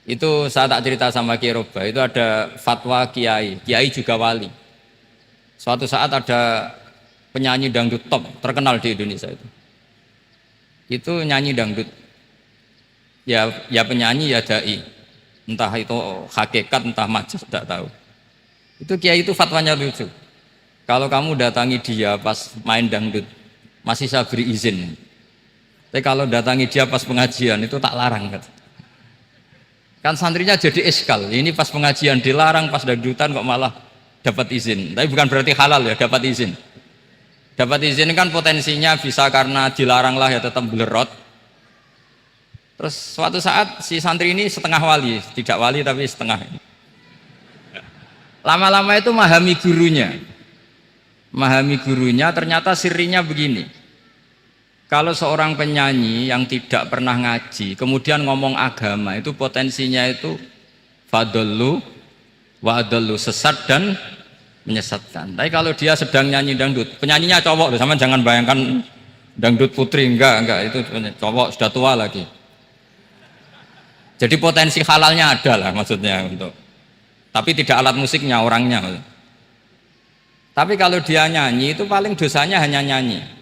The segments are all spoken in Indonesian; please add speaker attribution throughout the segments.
Speaker 1: Itu saya tak cerita sama Kiai Roba, itu ada fatwa kiai, kiai juga wali. Suatu saat ada penyanyi dangdut top terkenal di Indonesia itu. Itu nyanyi dangdut. Ya penyanyi ya dai. Entah itu hakikat entah majas tidak tahu. Itu kiai itu fatwanya lucu. Kalau kamu datangi dia pas main dangdut, masih saya beri izin. Tapi kalau datangi dia pas pengajian itu tak larang. Kan santrinya jadi eskal. Ini pas pengajian dilarang, pas dangdutan kok malah dapat izin. Tapi bukan berarti halal ya, dapat izin. Dapat izin kan potensinya bisa karena dilarang lah ya tetap belerot. Terus suatu saat si santri ini setengah wali, tidak wali tapi setengah. Lama-lama itu memahami gurunya. Memahami gurunya ternyata sirinya begini. Kalau seorang penyanyi yang tidak pernah ngaji kemudian ngomong agama itu potensinya itu fadallu wa adallu, sesat dan menyesatkan. Tapi kalau dia sedang nyanyi dangdut, penyanyinya cowok loh, sama jangan bayangkan dangdut putri, enggak itu cowok sudah tua lagi. Jadi potensi halalnya ada lah maksudnya untuk. Tapi tidak alat musiknya, orangnya. Tapi kalau dia nyanyi itu paling dosanya hanya nyanyi.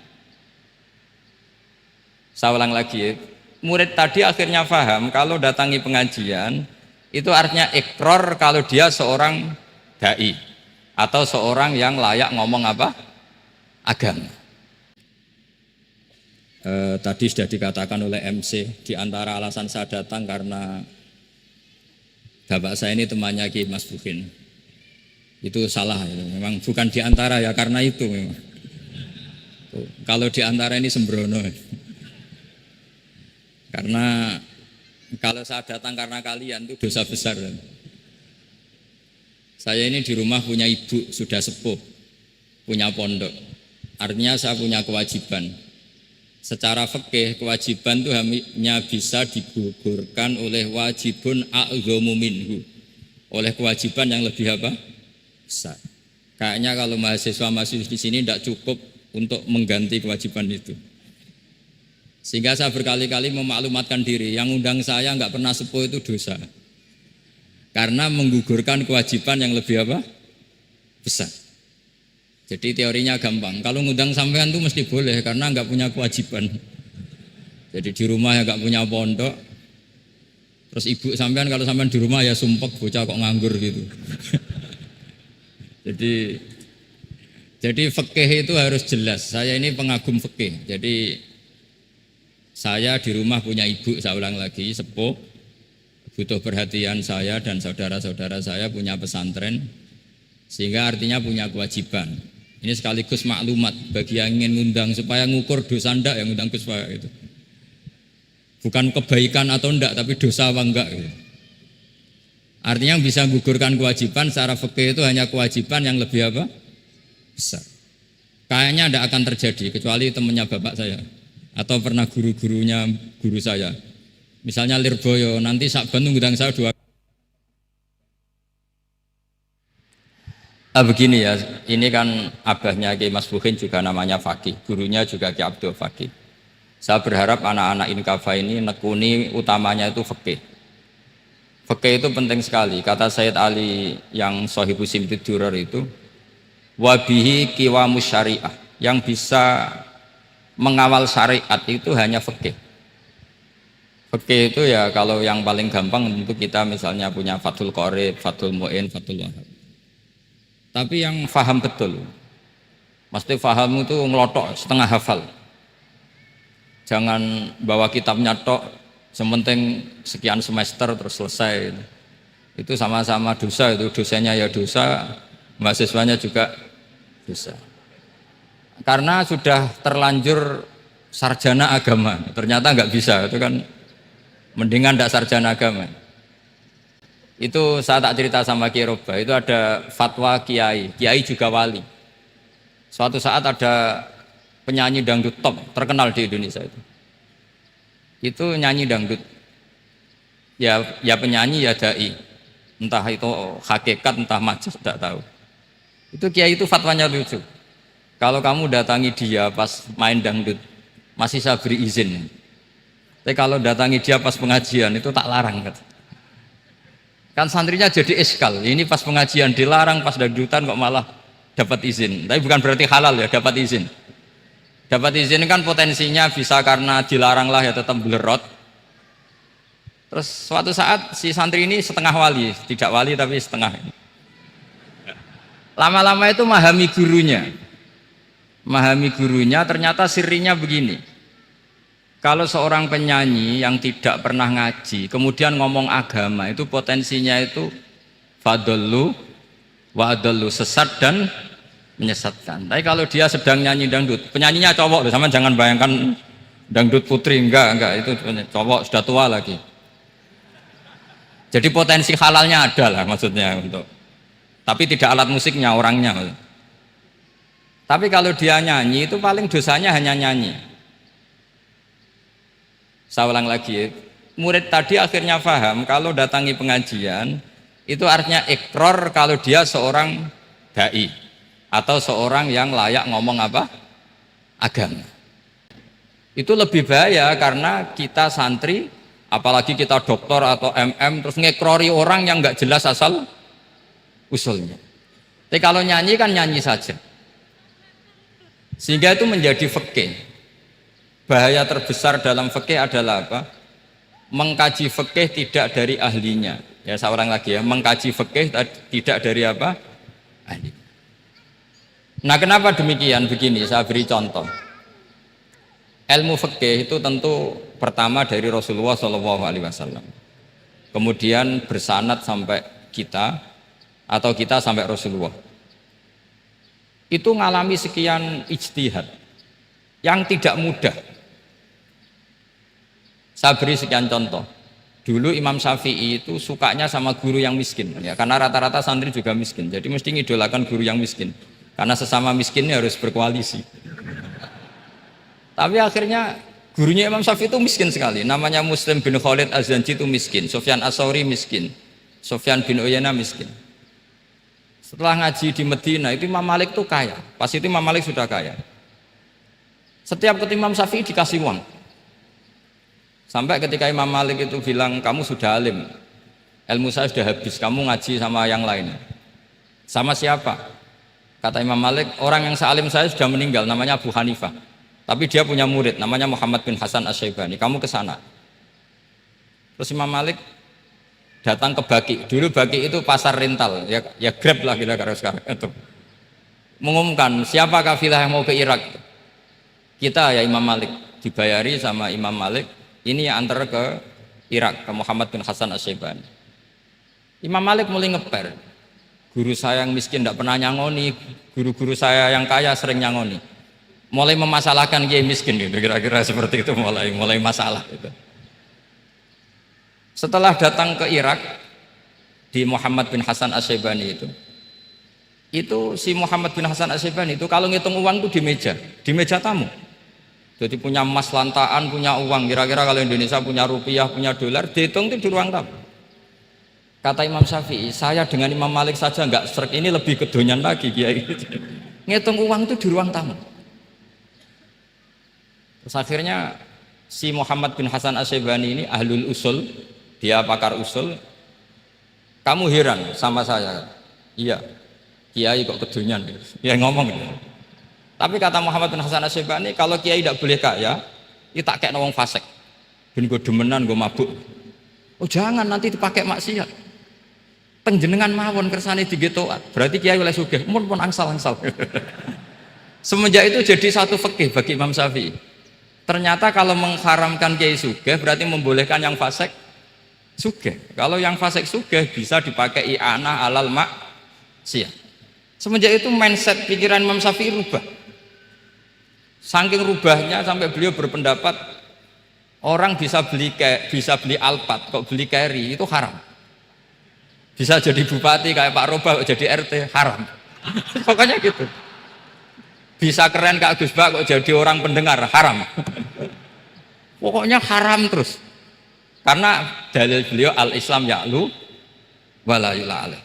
Speaker 1: Saya ulang lagi, murid tadi akhirnya paham kalau datangi pengajian itu artinya ikrar kalau dia seorang dai atau seorang yang layak ngomong apa? Agama. Tadi sudah dikatakan oleh MC, di antara alasan saya datang karena bapak saya ini temannya Ki Mas Bukin. Itu salah, memang bukan di antara ya, karena itu memang. Kalau di antara ini sembrono. Karena kalau saya datang karena kalian itu dosa besar. Saya ini di rumah punya ibu sudah sepuh, punya pondok. Artinya saya punya kewajiban. Secara fikih kewajiban itu hanya bisa digugurkan oleh wajibun a'dhamu minhu. Oleh kewajiban yang lebih apa? Besar. Kayaknya kalau mahasiswa di sini tidak cukup untuk mengganti kewajiban itu. Sehingga saya berkali-kali memaklumatkan diri, yang undang saya nggak pernah sepuh itu dosa. Karena menggugurkan kewajiban yang lebih apa? Besar. Jadi teorinya gampang. Kalau ngundang sampean itu mesti boleh karena nggak punya kewajiban. Jadi di rumah ya nggak punya pondok. Terus ibu sampean kalau sampean di rumah ya sumpek bocah kok nganggur gitu. Jadi fikih itu harus jelas. Saya ini pengagum fikih. Jadi saya di rumah punya ibu, saya ulang lagi, sepuh, butuh perhatian saya dan saudara-saudara saya punya pesantren, sehingga artinya punya kewajiban. Ini sekaligus maklumat bagi yang ingin ngundang supaya ngukur dosa ndak yang ngundang Gus Pak itu. Bukan kebaikan atau ndak, tapi dosa apa enggak gitu. Artinya yang bisa gugurkan kewajiban secara fikih itu hanya kewajiban yang lebih apa? Besar. Kayaknya ndak akan terjadi kecuali temannya bapak saya. Atau pernah guru-gurunya guru saya. Misalnya Lirboyo, nanti Sakban ngundang saya 2 begini ya, ini kan abahnya Ki Mas Bukin juga namanya Fakih, gurunya juga Ki Abdul Fakih. Saya berharap anak-anak Inkafa ini nekuni utamanya itu fikih. Fikih itu penting sekali. Kata Sayyid Ali yang Sohibu Simtid Durar itu, wabihi kiwamus syariah, yang bisa mengawal syariat itu hanya fikih. Fikih itu ya kalau yang paling gampang tentu kita misalnya punya Fathul Qorib, Fathul Mu'in, Fathul Wahab. Tapi yang faham betul, mesti faham itu ngelotok setengah hafal. Jangan bawa kitabnya tok, sementing sekian semester terus selesai. Itu sama-sama dosa, itu dosanya ya dosa, mahasiswanya juga dosa. Karena sudah terlanjur sarjana agama, ternyata nggak bisa, itu kan mendingan tidak sarjana agama. Itu saya tak cerita sama Kiai Roba, itu ada fatwa kiai, kiai juga wali. Suatu saat ada penyanyi dangdut top terkenal di Indonesia itu. Itu nyanyi dangdut. Ya penyanyi ya dai. Entah itu hakikat entah majas tidak tahu. Itu kiai itu fatwanya lucu. Kalau kamu datangi dia pas main dangdut, masih saya beri izin. Tapi kalau datangi dia pas pengajian itu tak larang. Kan santrinya jadi eskal. Ini pas pengajian dilarang, pas dangdutan kok malah dapat izin. Tapi bukan berarti halal ya, dapat izin. Dapat izin kan potensinya bisa karena dilarang lah ya tetap belerot. Terus suatu saat si santri ini setengah wali, tidak wali tapi setengah. Lama-lama itu memahami gurunya. Memahami gurunya ternyata sirinya begini. Kalau seorang penyanyi yang tidak pernah ngaji, kemudian ngomong agama, itu potensinya itu fadallu wa adallu, sesat dan menyesatkan. Tapi kalau dia sedang nyanyi dangdut, penyanyinya cowok loh, sama jangan bayangkan dangdut putri, enggak, itu cowok sudah tua lagi. Jadi potensi halalnya ada lah maksudnya untuk, tapi tidak alat musiknya, orangnya. Tapi kalau dia nyanyi itu paling dosanya hanya nyanyi. Saya ulang lagi, murid tadi akhirnya paham kalau datangi pengajian itu artinya ikrar kalau dia seorang dai atau seorang yang layak ngomong apa? Agama. Itu lebih bahaya karena kita santri, apalagi kita doktor atau MM, terus ngekrori orang yang nggak jelas asal usulnya. Tapi kalau nyanyi kan nyanyi saja. Sehingga itu menjadi fikih. Bahaya terbesar dalam fikih adalah apa? Mengkaji fikih tidak dari ahlinya. Ya, saya ulang lagi ya, mengkaji fikih tidak dari apa? Ahli. Nah, kenapa demikian? Begini, saya beri contoh. Ilmu fikih itu tentu pertama dari Rasulullah SAW. Kemudian bersanad sampai kita atau kita sampai Rasulullah. Itu ngalami sekian ijtihad yang tidak mudah. Saya beri sekian contoh. Dulu Imam Syafi'i itu sukanya sama guru yang miskin, ya, karena rata-rata santri juga miskin. Jadi mesti ngidolakan guru yang miskin, karena sesama miskinnya harus berkoalisi. Tapi akhirnya gurunya Imam Syafi'i itu miskin sekali. Namanya Muslim bin Khalid Az-Zanji itu miskin, Sufyan As-Tsauri miskin, Sufyan bin Uyainah miskin. Setelah ngaji di Medina itu Imam Malik itu kaya. Pas itu Imam Malik sudah kaya. Setiap ketemu Imam Syafi'i dikasih uang. Sampai ketika Imam Malik itu bilang, kamu sudah alim, ilmu saya sudah habis, kamu ngaji sama yang lain. Sama siapa? Kata Imam Malik, orang yang sealim saya sudah meninggal, namanya Abu Hanifah. Tapi dia punya murid, namanya Muhammad bin Hasan Asy-Syaibani, kamu ke sana. Terus Imam Malik datang ke Baki. Dulu Baki itu pasar rental, ya Grab lah kita sekarang. Itu mengumumkan, siapa kafilah yang mau ke Irak? Kita ya Imam Malik, dibayari sama Imam Malik. Ini antar ke Irak, ke Muhammad bin Hasan Asy-Syaibani. Imam Malik mulai ngeper. Guru saya yang miskin tidak pernah nyangoni, guru-guru saya yang kaya sering nyangoni. Mulai memasalahkan kiai miskin gitu, kira-kira seperti itu, mulai masalah gitu. Setelah datang ke Irak di Muhammad bin Hasan Asy-Syaibani itu si Muhammad bin Hasan Asy-Syaibani itu kalau ngitung uang itu di meja tamu. Jadi punya emas lantaan, punya uang. Kira-kira kalau Indonesia punya rupiah, punya dolar, dihitung itu di ruang tamu. Kata Imam Syafi'i, saya dengan Imam Malik saja nggak srek, ini lebih kedonyan lagi kiai. Ngitung uang itu di ruang tamu. Terus akhirnya si Muhammad bin Hasan Asy-Syaibani ini ahlul usul, dia pakar usul. Kamu heran sama saya? Iya, kiai kok kedonyan? Ya ngomong gitu. Tapi kata Muhammad bin Hasan Asy-Syaibani, kalau kiai tidak boleh kaya, itu tak kayak wong fasik. Ben gue demenan, gue mabuk. Oh jangan, nanti dipakai maksiat. Penjenengan mawon kersane digetokan. Berarti kiai oleh sugih, mun pun angsal-angsal. Semenjak itu jadi satu fikih bagi Imam Syafi'i. Ternyata kalau mengharamkan kiai sugih berarti membolehkan yang fasik sugih. Kalau yang fasik sugih bisa dipakai i'anah alal maksiat. Semenjak itu mindset pikiran Imam Syafi'i rubah. Saking rubahnya sampai beliau berpendapat orang bisa beli Alphard, kok beli carry itu haram. Bisa jadi bupati kayak Pak Roba, kok jadi RT haram. Pokoknya gitu. Bisa keren Kak Gus Bak, kok jadi orang pendengar haram. Pokoknya haram terus. Karena dalil beliau al-Islam ya'lu wala yu'la alaih.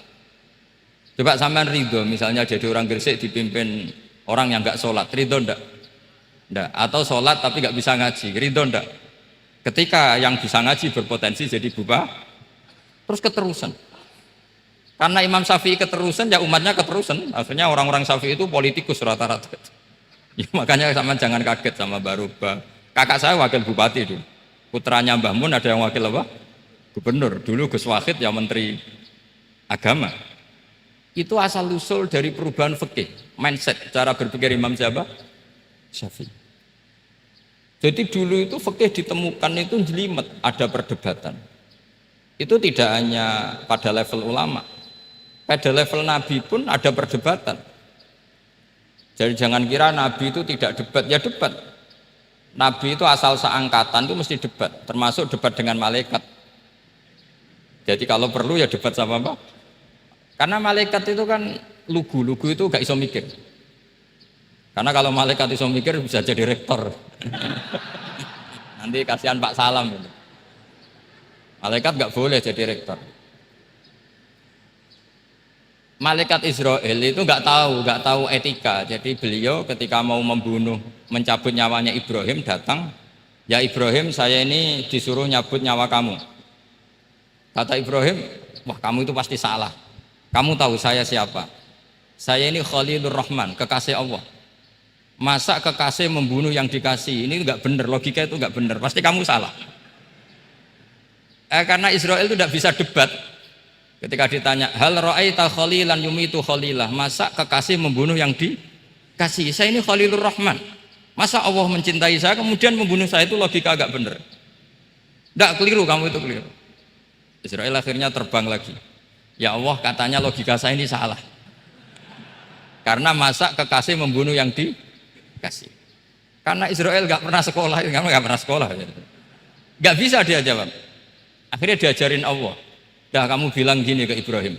Speaker 1: Coba sampean ridho misalnya jadi orang Gresik dipimpin orang yang nggak sholat, ridho ndak? Ndak. Atau sholat tapi nggak bisa ngaji, ridho ndak? Ketika yang bisa ngaji berpotensi jadi terus keterusan. Karena Imam Syafi'i keterusan, ya umatnya keterusan. Akhirnya orang-orang Syafi'i itu politikus rata-rata. Ya, makanya sama jangan kaget sama Baruba. Kakak saya wakil bupati dulu. Putranya Mbah Mun ada yang wakil apa? Gubernur. Dulu Gus Wahid ya menteri agama. Itu asal usul dari perubahan fikih, mindset, cara berpikir Imam siapa? Syafi'i. Jadi dulu itu fikih ditemukan itu jelimet, ada perdebatan. Itu tidak hanya pada level ulama. Pada level Nabi pun ada perdebatan. Jadi jangan kira Nabi itu tidak debat, ya debat. Nabi itu asal seangkatan itu mesti debat, termasuk debat dengan malaikat. Jadi kalau perlu ya debat sama apa? Karena malaikat itu kan lugu itu gak iso mikir. Karena kalau malaikat iso mikir bisa jadi rektor. Nanti kasihan Pak Salam itu. Malaikat gak boleh jadi rektor. Malaikat Israel itu nggak tahu etika. Jadi beliau ketika mau membunuh, mencabut nyawanya Ibrahim datang, ya Ibrahim saya ini disuruh nyabut nyawa kamu. Kata Ibrahim, wah kamu itu pasti salah. Kamu tahu saya siapa? Saya ini Khalilur Rahman, kekasih Allah. Masa kekasih membunuh yang dikasih? Ini nggak benar, logika itu nggak benar. Pasti kamu salah. Karena Israel itu tidak bisa debat. Ketika ditanya, hal ra'aita khalilan yumitu khalilah, masa kekasih membunuh yang dikasih? Saya ini Khalilur Rahman. Masa Allah mencintai saya kemudian membunuh saya? Itu logika agak benar. Enggak, keliru, kamu itu keliru. Israel akhirnya terbang lagi. Ya Allah, katanya logika saya ini salah. Karena masa kekasih membunuh yang dikasih? Karena Israel enggak pernah sekolah, kamu enggak pernah sekolah. Enggak bisa dia jawab. Akhirnya diajarin Allah. Dah kamu bilang gini ke Ibrahim,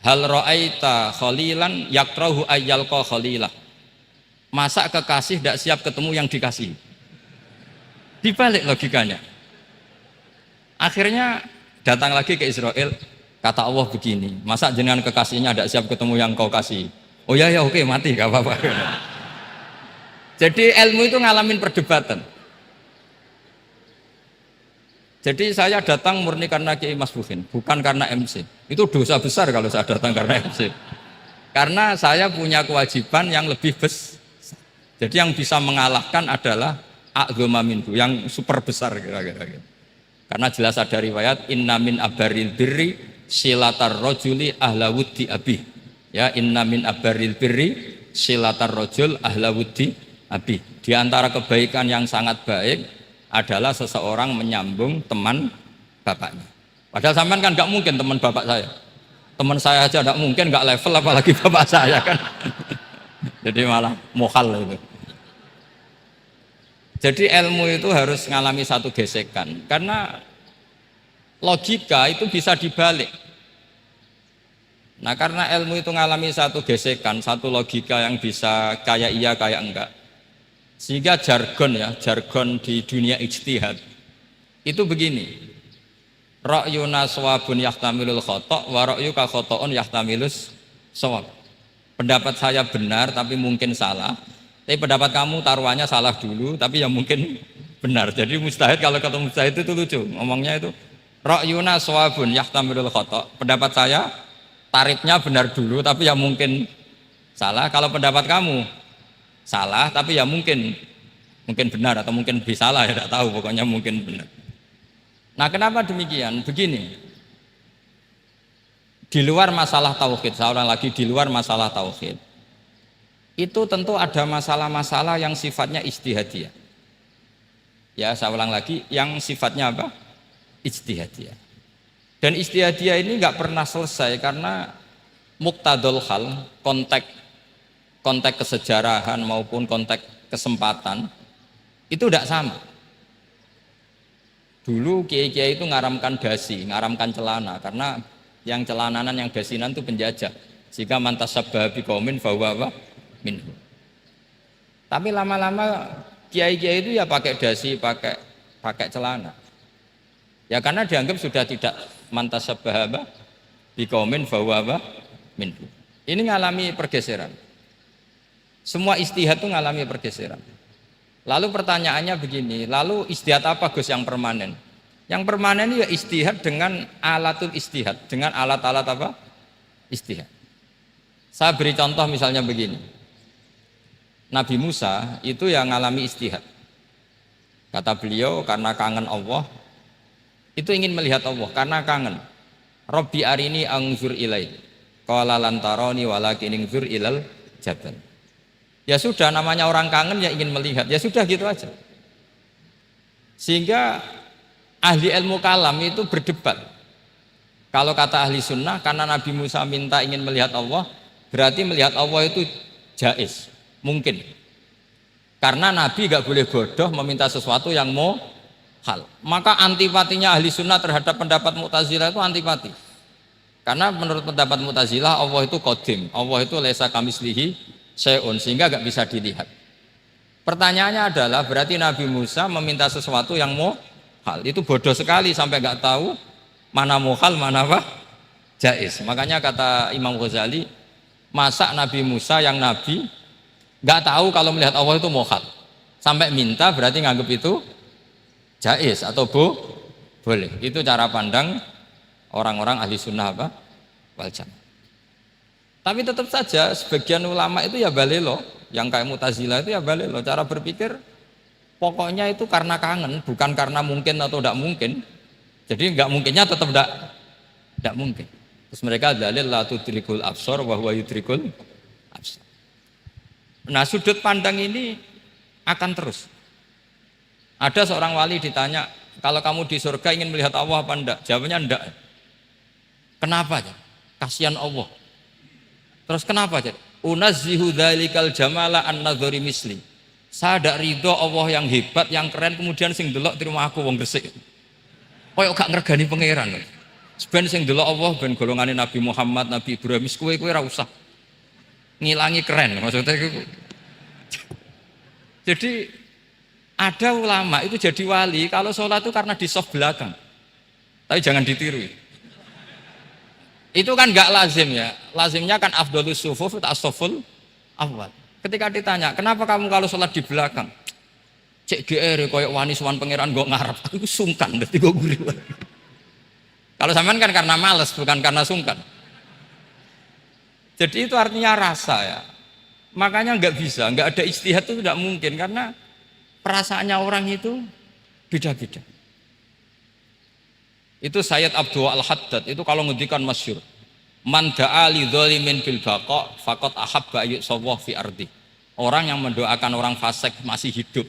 Speaker 1: hal ra'aita khalilan yakrahu ayyalqa khalilah. Masa kekasih tidak siap ketemu yang dikasih? Dibalik logikanya. Akhirnya datang lagi ke Israel, kata Allah begini, masa jenengan kekasihnya tidak siap ketemu yang kau kasih? Oh ya oke, mati gak apa-apa. Jadi ilmu itu ngalamin perdebatan. Jadi saya datang murni karena Kiai Mas Bukin, bukan karena MC. Itu dosa besar kalau saya datang karena MC. Karena saya punya kewajiban yang lebih besar. Jadi yang bisa mengalahkan adalah a'dzama minhu, yang super besar kira-kira. Karena jelas ada riwayat inna min abaril birri silatar rajuli ahla wuddi abi. Ya, inna min abaril birri silatar rajul ahla wuddi abi. Di antara kebaikan yang sangat baik adalah seseorang menyambung teman bapaknya. Padahal sampean kan nggak mungkin teman bapak saya. Teman saya aja nggak mungkin, nggak level apalagi bapak saya kan. Jadi malah mohal itu. Jadi ilmu itu harus mengalami satu gesekan. Karena logika itu bisa dibalik. Nah karena ilmu itu mengalami satu gesekan, satu logika yang bisa kayak iya kayak enggak. Sehingga jargon di dunia ijtihad itu begini. Ra'yuna shawabun yahtamilul khata' wa ra'yuka khata'un yahtamilus shawab. Pendapat saya benar tapi mungkin salah. Tapi pendapat kamu taruhannya salah dulu tapi yang mungkin benar. Jadi mustahid, kalau kata mustahid itu lucu. Ngomongnya itu ra'yuna shawabun yahtamilul khata'. Pendapat saya tarifnya benar dulu tapi yang mungkin salah. Kalau pendapat kamu salah tapi ya mungkin benar atau mungkin bisa salah, ya tidak tahu, pokoknya mungkin benar. Nah kenapa demikian? Begini, di luar masalah tauhid, saya ulang lagi, di luar masalah tauhid itu tentu ada masalah-masalah yang sifatnya ijtihadiyah. Ya saya ulang lagi, yang sifatnya apa? Ijtihadiyah. Dan ijtihadiyah ini nggak pernah selesai karena muqtadul hal, konteks kesejarahan maupun konteks kesempatan itu tidak sama. Dulu kiai-kiai itu ngaramkan dasi, ngaramkan celana, karena yang celananan yang dasinan itu penjajah. Jika mantas sabah biqaumin fahuwa minhu. Tapi lama-lama kiai-kiai itu ya pakai dasi, pakai celana. Ya karena dianggap sudah tidak mantas sabah biqaumin fahuwa minhu. Ini ngalami pergeseran. Semua ijtihad itu ngalami pergeseran. Lalu pertanyaannya begini, lalu ijtihad apa Gus yang permanen? Yang permanen ya ijtihad dengan alatul ijtihad, dengan alat-alat apa? Ijtihad. Saya beri contoh misalnya begini. Nabi Musa itu yang ngalami ijtihad. Kata beliau karena kangen Allah, itu ingin melihat Allah karena kangen. Rabbi arini anzur ilai. Qala lan tarani walakin anzur ilal jabal. Ya sudah, namanya orang kangen ya ingin melihat. Ya sudah gitu aja. Sehingga ahli ilmu kalam itu berdebat. Kalau kata ahli sunnah, karena Nabi Musa minta ingin melihat Allah, berarti melihat Allah itu jaiz, mungkin. Karena Nabi gak boleh bodoh meminta sesuatu yang hal. Maka antipatinya ahli sunnah terhadap pendapat Mu'tazilah itu antipati. Karena menurut pendapat Mu'tazilah Allah itu qadim, Allah itu laisa kamislihi syai'un, sehingga gak bisa dilihat. Pertanyaannya adalah berarti Nabi Musa meminta sesuatu yang hal, itu bodoh sekali sampai gak tahu mana muhal, mana apa? Jaiz. Makanya kata Imam Ghazali, masa Nabi Musa yang Nabi nggak tahu kalau melihat Allah itu muhal, sampai minta berarti nganggap itu jaiz atau boleh. Itu cara pandang orang-orang ahli sunnah apa? Wal jamaah. Tapi tetap saja sebagian ulama itu ya balelo, yang kayak Mu'tazilah itu ya balelo. Cara berpikir pokoknya itu karena kangen, bukan karena mungkin atau tidak mungkin. Jadi nggak mungkinnya tetap tidak mungkin. Terus mereka dalil la tudrikul absar wa huwa yudrikul absar. Nah, sudut pandang ini akan terus. Ada seorang wali ditanya, kalau kamu di surga ingin melihat Allah apa enggak? Jawabnya enggak. Kenapa? Kasihan Allah. Terus kenapa? Unazzihu dzalikal jamala an nadhari misli. Saya tidak ridho Allah yang hebat, yang keren, kemudian sing delok terima aku wong gresik. Koyok gak ngergani pangeran. Sebenarnya sing delok Allah ben golongane Nabi Muhammad, Nabi Ibrahim, kowe ora usah ngilangi keren, maksudnya itu. Jadi ada ulama itu jadi wali kalau sholat itu karena di soft belakang, tapi jangan ditiru. Itu kan nggak lazim ya, lazimnya kan afdhalus sufuf as-saful awal. Ketika ditanya kenapa kamu kalau sholat di belakang, cek GR koyok wani suwan pangeran gue ngarep, aku sungkan, berarti gue gurih. Kalau sampean kan karena males, bukan karena sungkan. Jadi itu artinya rasa ya. Makanya nggak bisa, nggak ada ijtihad itu tidak mungkin karena perasaannya orang itu beda-beda. Itu Sayyid Abdul Al-Haddad itu kalau ngendikan masyhur, man da'a li dzalimin bil baqa faqad ahabba yu'sawwa fi ardi. Orang yang mendoakan orang fasik masih hidup,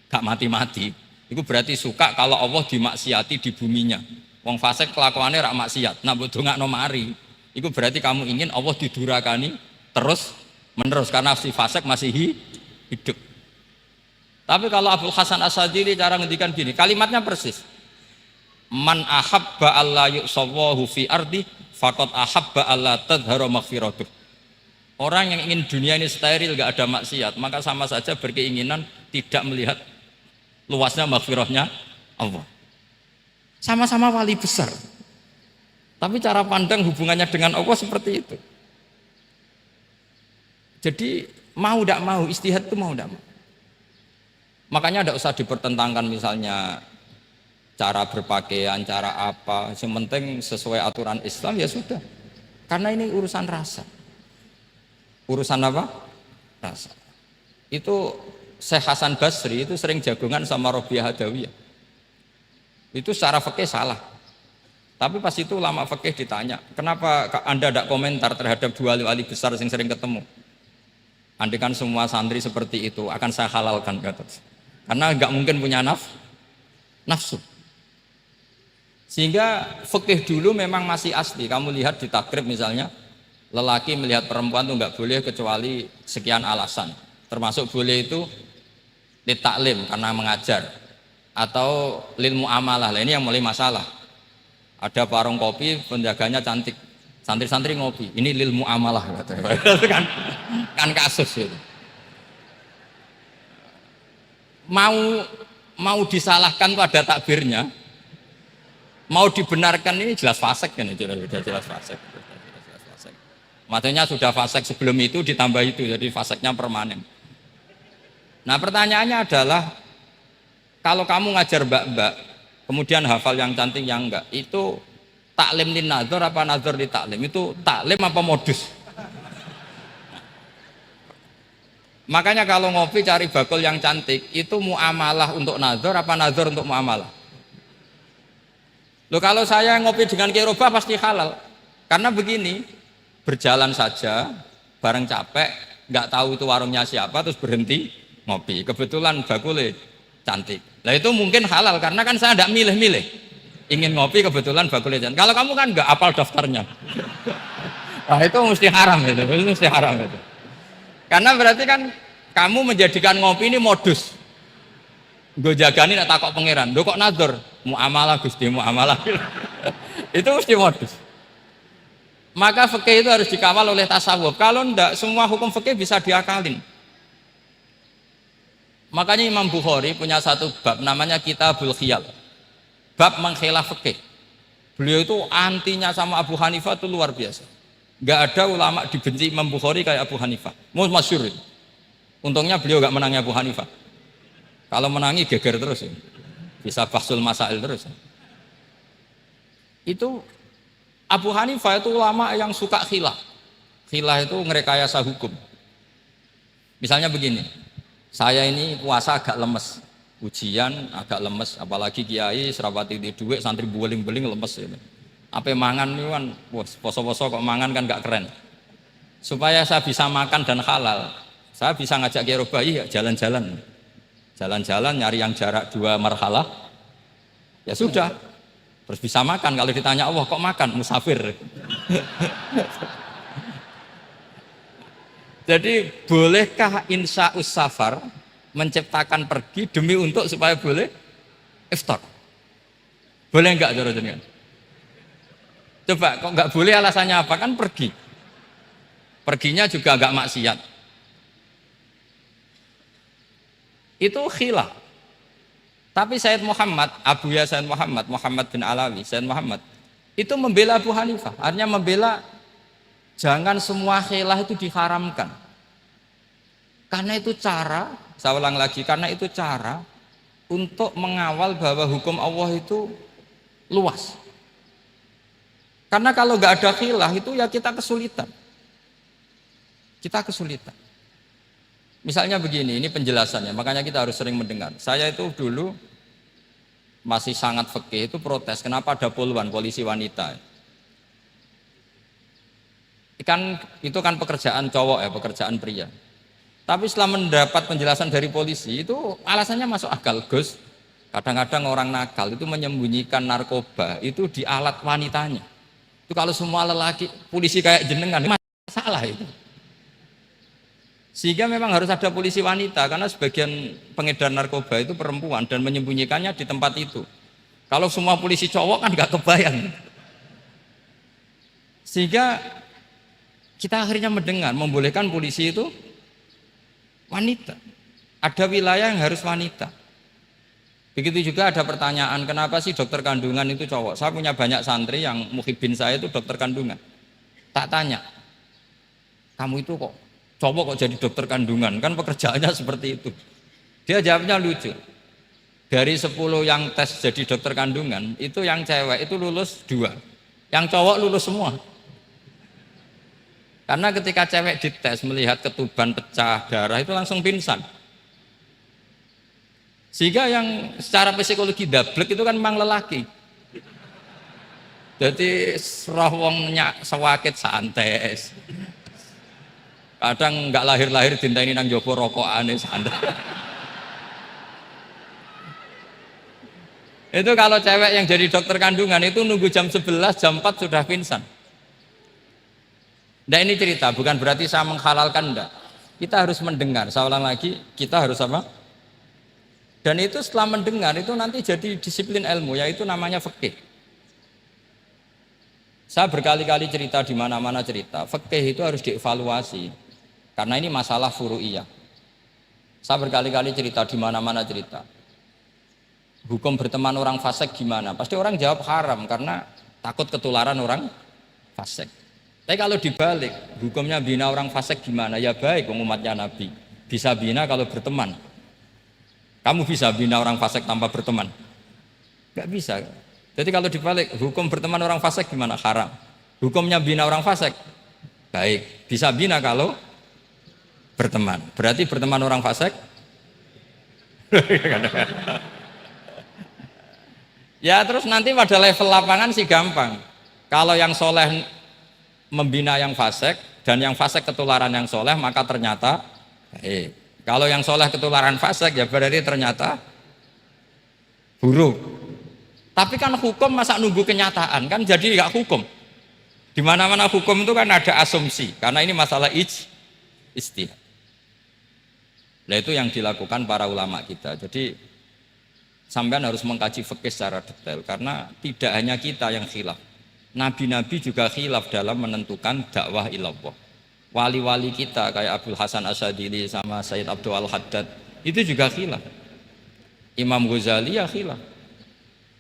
Speaker 1: gak mati-mati, itu berarti suka kalau Allah dimaksiati di buminya. Wong fasik kelakuannya rak maksiat, nah mbok dongakno mari. Itu berarti kamu ingin Allah didurakani terus menerus karena si fasik masih hidup. Tapi kalau Abdul Hasan As-Sadili cara ngendikan gini, kalimatnya persis. Man ahabba alla yu'sawwahu fi ardi faqad ahabba alla tadhhara maghfiratuh. Orang yang ingin dunia ini steril gak ada maksiat, maka sama saja berkeinginan tidak melihat luasnya maghfirahnya Allah. Sama-sama wali besar. Tapi cara pandang hubungannya dengan Allah seperti itu. Jadi mau tidak mau, ijtihad itu mau tidak mau. Makanya tidak usah dipertentangkan misalnya cara berpakaian, cara apa. Yang penting sesuai aturan Islam ya sudah. Karena ini urusan rasa. Urusan apa? Rasa. Itu Syekh Hasan Basri itu sering jagongan sama Robiah Hadawiyah. Itu secara fikih salah. Tapi pas itu ulama fikih ditanya, kenapa Anda tidak komentar terhadap dua wali besar yang sering ketemu? Andai kan semua santri seperti itu akan saya halalkan, kata. Karena nggak mungkin punya nafsu. Sehingga fikih dulu memang masih asli. Kamu lihat di takrib misalnya, lelaki melihat perempuan itu nggak boleh kecuali sekian alasan. Termasuk boleh itu litaklim karena mengajar atau lil muamalah. Ini yang mulai masalah. Ada warung kopi, penjaganya cantik, santri-santri ngopi. Ini lil muamalah, kan kasus itu. Mau disalahkan pada takbirnya, mau dibenarkan ini jelas fasik kan, jelas fasik. Maksudnya sudah fasik sebelum itu ditambah itu, jadi fasiknya permanen. Nah pertanyaannya adalah, kalau kamu ngajar mbak-mbak, kemudian hafal yang cantik yang enggak, itu taklim lin nazar apa nazar di taklim? Itu taklim apa modus? Makanya kalau ngopi cari bakul yang cantik, itu muamalah untuk nazar apa nazar untuk muamalah? Loh kalau saya ngopi dengan Khairobah pasti halal. Karena begini, berjalan saja, bareng capek, nggak tahu itu warungnya siapa, terus berhenti ngopi. Kebetulan bakulnya cantik. Nah itu mungkin halal karena kan saya tidak milih-milih. Ingin ngopi kebetulan bakulnya cantik. Kalau kamu kan nggak apal daftarnya. Nah itu mesti haram itu mesti haram itu. Karena berarti kan kamu menjadikan ngopi ini modus. Gue jagani nak takok pangeran. Lo kok nazar? Muamalah Gusti, muamalah. Itu mesti modus. Maka fikih itu harus dikawal oleh tasawuf. Kalau ndak semua hukum fikih bisa diakalin. Makanya Imam Bukhari punya satu bab namanya Kitabul Khiyal. Bab mengkhilaf fikih. Beliau itu antinya sama Abu Hanifah itu luar biasa. Nggak ada ulama dibenci Imam Bukhari kayak Abu Hanifah. Masyhur itu. Untungnya beliau nggak menangi Abu Hanifah. Kalau menangi geger terus ya. Bisa bahsul masail terus ya. Itu Abu Hanifah itu ulama yang suka khilah. Khilah itu ngerekayasa hukum. Misalnya begini, saya ini puasa agak lemes, ujian agak lemes, apalagi kiai serapati di duit santri beling-beling lemes ini. Apa mangan itu kan, poso-poso kok mangan kan gak keren. Supaya saya bisa makan dan halal, saya bisa ngajak Khairobah ya jalan-jalan. Jalan-jalan nyari yang jarak 2 marhalah. Ya sudah. Terus bisa makan. Kalau ditanya Allah kok makan? Musafir. Jadi bolehkah insya'us safar menciptakan pergi demi untuk supaya boleh iftar? Boleh enggak cara jenengan? Coba kok enggak boleh alasannya apa? Kan pergi. Perginya juga enggak maksiat. Itu khilaf. Tapi Sayyid Muhammad, Abuya Sayyid Muhammad, Muhammad bin Alawi, Sayyid Muhammad itu membela Abu Hanifah. Artinya membela jangan semua khilaf itu diharamkan. Karena itu cara, saya ulang lagi, karena itu cara untuk mengawal bahwa hukum Allah itu luas. Karena kalau nggak ada khilaf itu ya kita kesulitan. Kita kesulitan. Misalnya begini, ini penjelasannya, makanya kita harus sering mendengar. Saya itu dulu masih sangat fikih itu protes, kenapa ada poluan polisi wanita? Itu kan pekerjaan cowok ya, pekerjaan pria. Tapi setelah mendapat penjelasan dari polisi itu alasannya masuk akal, Gus. Kadang-kadang orang nakal itu menyembunyikan narkoba itu di alat wanitanya. Itu kalau semua lelaki polisi kayak jenengan masalah itu. Sehingga memang harus ada polisi wanita karena sebagian pengedar narkoba itu perempuan dan menyembunyikannya di tempat itu. Kalau semua polisi cowok kan nggak kebayang. Sehingga kita akhirnya mendengar membolehkan polisi itu wanita. Ada wilayah yang harus wanita. Begitu juga ada pertanyaan, kenapa sih dokter kandungan itu cowok? Saya punya banyak santri yang muhibin saya itu dokter kandungan. Tak tanya, kamu itu kok cowok kok jadi dokter kandungan? Kan pekerjaannya seperti itu. Dia jawabnya lucu. Dari 10 yang tes jadi dokter kandungan, itu yang cewek itu lulus 2. Yang cowok lulus semua. Karena ketika cewek dites melihat ketuban pecah darah itu langsung pingsan. Sehingga yang secara psikologi dablek itu kan memang lelaki. Jadi roh wongnya sewakit santai. Kadang nggak lahir-lahir dintaini nang jopo rokokane santai. Itu kalau cewek yang jadi dokter kandungan itu nunggu jam 11, jam 4 sudah pingsan. Nah ini cerita, bukan berarti saya menghalalkan, enggak. Kita harus mendengar, saya ulang lagi, kita harus apa? Dan itu setelah mendengar itu nanti jadi disiplin ilmu, yaitu namanya fikih. Saya berkali-kali cerita di mana-mana cerita, fikih itu harus dievaluasi. Karena ini masalah furu'iyah. Saya berkali-kali cerita di mana-mana cerita. Hukum berteman orang fasik gimana? Pasti orang jawab haram karena takut ketularan orang fasik. Tapi kalau dibalik, hukumnya bina orang fasik gimana? Ya baik, umatnya Nabi. Bisa bina kalau berteman. Kamu bisa bina orang fasik tanpa berteman? Gak bisa. Jadi kalau dibalik, hukum berteman orang fasik gimana? Haram. Hukumnya bina orang fasik baik. Bisa bina kalau berteman. Berarti berteman orang fasik. Ya terus nanti pada level lapangan sih gampang. Kalau yang soleh membina yang fasik dan yang fasik ketularan yang soleh, maka ternyata kalau yang soleh ketularan fasik ya berarti ternyata buruk. Tapi kan hukum masa nunggu kenyataan, kan jadi nggak hukum. Di mana-mana hukum itu kan ada asumsi, karena ini masalah ijtihad. Nah itu yang dilakukan para ulama kita. Jadi sampean harus mengkaji fikih secara detail, karena tidak hanya kita yang khilaf. Nabi-nabi juga khilaf dalam menentukan dakwah ilallah. Wali-wali kita kayak Abdul Hasan Asyadili sama Sayyid Abdul Al-Haddad itu juga khilaf. Imam Ghazali ya khilaf.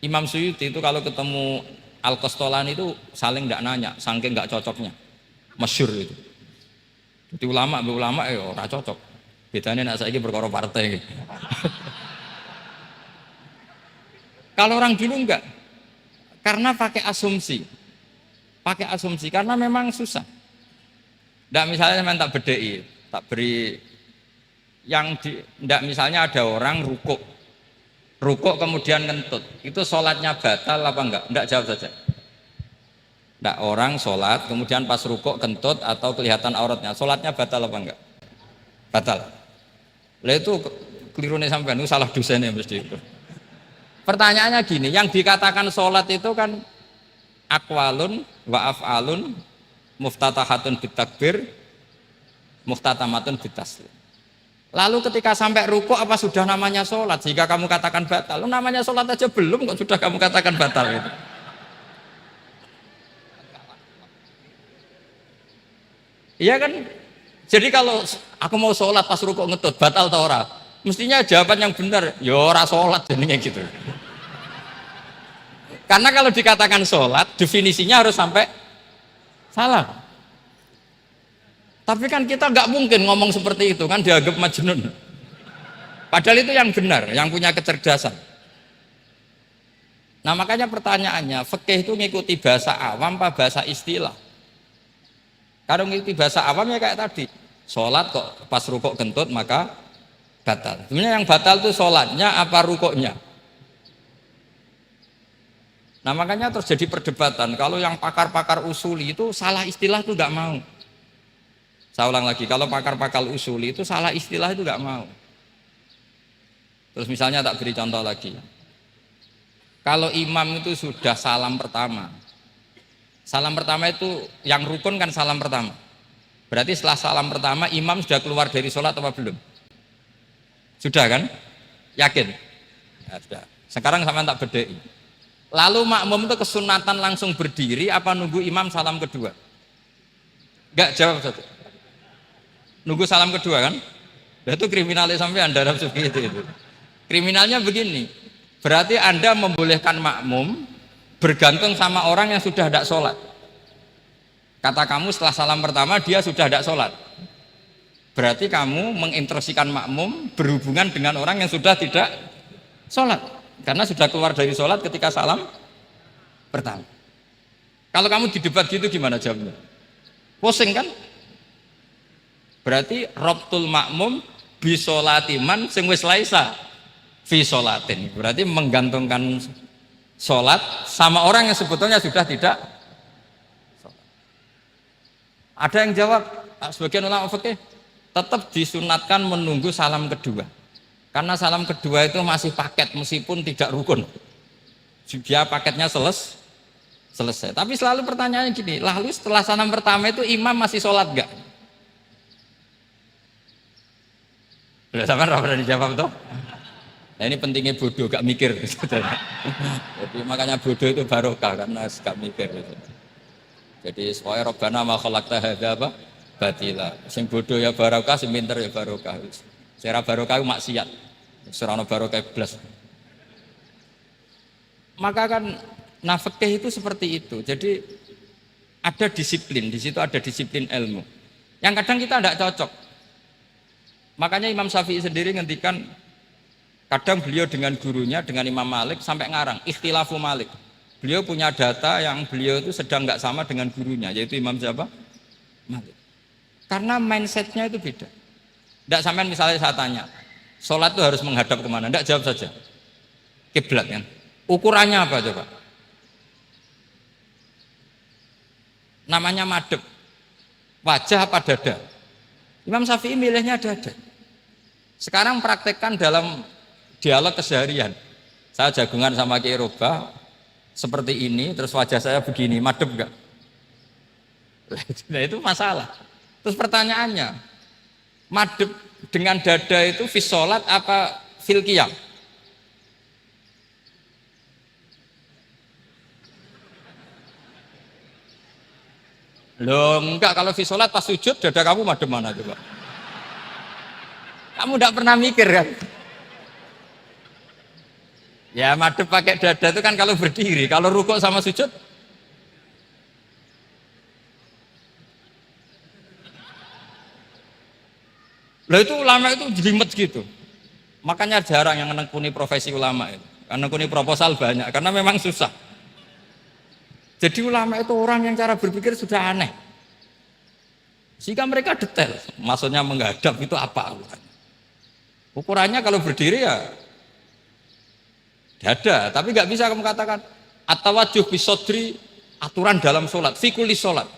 Speaker 1: Imam Suyuti itu kalau ketemu Al-Qastolani itu saling tidak nanya, saking nggak cocoknya, masyhur itu. Jadi ulama ya ora cocok. Bedanya nak saiki perkara partai. Kalau orang dulu enggak, karena pakai asumsi, karena memang susah. Ndak misalnya memang tak bedai, tak beri yang ndak misalnya ada orang rukuk kemudian ngentut, itu sholatnya batal apa enggak? Enggak, jawab saja. Enggak, orang sholat kemudian pas rukuk kentut atau kelihatan auratnya, sholatnya batal apa enggak? Batal. Lah itu keliru nih sampean, itu salah dosennya mesti itu. Pertanyaannya gini, yang dikatakan sholat itu kan aqwalun wa af'alun muftatahatun bitakbir muftatamatun bitaslim. Lalu ketika sampai rukuk apa sudah namanya sholat? Jika kamu katakan batal, namanya sholat aja belum kok sudah kamu katakan batal itu. Iya kan? Jadi kalau aku mau sholat pas rukuk ngetut, batal atau ora? Mestinya jawaban yang benar, ya ora sholat jadinya gitu. Karena kalau dikatakan sholat, definisinya harus sampai salah. Tapi kan kita nggak mungkin ngomong seperti itu, kan dianggap majnun. Padahal itu yang benar, yang punya kecerdasan. Nah makanya pertanyaannya, fikih itu ngikuti bahasa awam apa bahasa istilah? Kalau ngikuti bahasa awam ya kayak tadi, sholat kok pas rukuk kentut maka batal. Sebenarnya yang batal itu sholatnya apa rukuknya? Nah makanya terjadi perdebatan, kalau yang pakar-pakar usuli itu salah istilah itu nggak mau. Saya ulang lagi, kalau pakar-pakar usuli itu salah istilah itu nggak mau. Terus misalnya tak beri contoh lagi. Kalau imam itu sudah salam pertama itu yang rukun kan salam pertama. Berarti setelah salam pertama imam sudah keluar dari sholat apa belum? Sudah kan? Yakin? Ya, sudah. Sekarang sama tak bedai. Lalu makmum itu kesunatan langsung berdiri apa nunggu imam salam kedua? Enggak, jawab satu. Nunggu salam kedua kan? Itu kriminalnya sampai Anda harus begitu itu. Kriminalnya begini, berarti Anda membolehkan makmum bergantung sama orang yang sudah tidak sholat. Kata kamu setelah salam pertama dia sudah tidak sholat. Berarti kamu menginstruksikan makmum berhubungan dengan orang yang sudah tidak sholat. Karena sudah keluar dari sholat ketika salam pertama. Kalau kamu didebat gitu gimana jawabnya? Pusing kan? Berarti robtul makmum bisolatiman sing wis laisa fi sholatin. Berarti menggantungkan sholat sama orang yang sebetulnya sudah tidak sholat. Ada yang jawab, sebagian ulama fikih tetap disunatkan menunggu salam kedua. Karena salam kedua itu masih paket meskipun tidak rukun. Dia paketnya selesai. Tapi selalu pertanyaannya gini, lalu setelah salam pertama itu imam masih sholat enggak? Udah sampai berani dijawab toh? Nah ini pentingnya bodoh, gak mikir. Jadi makanya bodoh itu barokah karena gak mikir. Jadi supaya Rabbana ma khalaqta hadza apa? Batila. Sing bodoh ya barokah, sing pinter ya barokah. Secara barokah itu maksiat. Serana barokah blas. Maka kan fikih itu seperti itu. Jadi ada disiplin, di situ ada disiplin ilmu. Yang kadang kita tidak cocok. Makanya Imam Syafi'i sendiri ngendikan, kadang beliau dengan gurunya, dengan Imam Malik sampai ngarang ikhtilafu Malik. Beliau punya data yang beliau itu sedang nggak sama dengan gurunya, yaitu Imam siapa? Malik. Karena mindsetnya itu beda. Tidak sampai misalnya saya tanya, sholat itu harus menghadap kemana? Tidak, jawab saja. Kiblat kan. Ukurannya apa coba? Namanya madhep. Wajah apa dada? Imam Syafi'i milihnya dada. Sekarang praktekkan dalam dialog keseharian. Saya jagungan sama Kiai Robah seperti ini, terus wajah saya begini, madhep enggak? Nah itu masalah. Terus pertanyaannya, madhep dengan dada itu fis sholat apa fil qiyam? Loh enggak, kalau fis sholat pas sujud dada kamu madhep mana coba? Kamu enggak pernah mikir kan? Ya madhep pakai dada itu kan kalau berdiri, kalau rukuk sama sujud. Loh itu ulama itu jelimet gitu. Makanya jarang yang menekuni profesi ulama itu. Karena menekuni proposal banyak, karena memang susah. Jadi ulama itu orang yang cara berpikir sudah aneh. Sehingga mereka detail, maksudnya menghadap itu apa? Ukurannya kalau berdiri ya dada, tapi nggak bisa kamu katakan at-tawajuh bisodri aturan dalam sholat, fikuli sholat.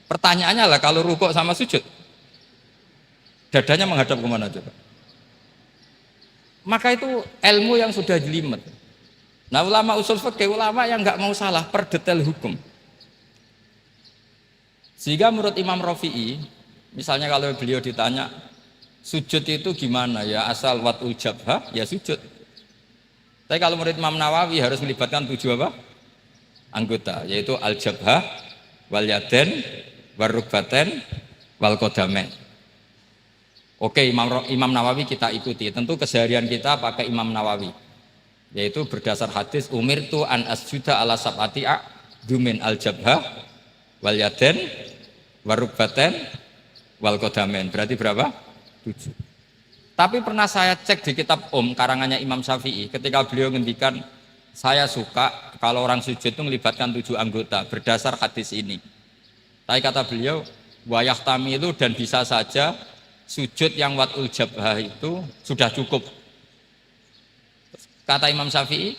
Speaker 1: Pertanyaannya lah kalau rukuk sama sujud, dadanya menghadap kemana coba? Maka itu ilmu yang sudah jelimet. Nah ulama usul fikih, ulama yang nggak mau salah per detail hukum. Sehingga menurut Imam Rafi'i, misalnya kalau beliau ditanya sujud itu gimana ya, asal watul jabhah ya sujud. Tapi kalau menurut Imam Nawawi harus melibatkan 7 apa? Anggota, yaitu al-jabhah, wal yaden, wal rukbaten, wal qadamen. Oke, Imam Nawawi kita ikuti. Tentu keseharian kita pakai Imam Nawawi, yaitu berdasar hadis umirtu an asjuda ala sab'ati a'dumin al-jabhah, wal yaden, wal rukbaten, wal qadamen. Berarti berapa? 7. Tapi pernah saya cek di kitab karangannya Imam Syafi'i, ketika beliau ngendikan saya suka kalau orang sujud itu melibatkan 7 anggota berdasar hadis ini. Tapi kata beliau wayah tamilu, dan bisa saja sujud yang watul jabhah itu sudah cukup. Kata Imam Syafi'i,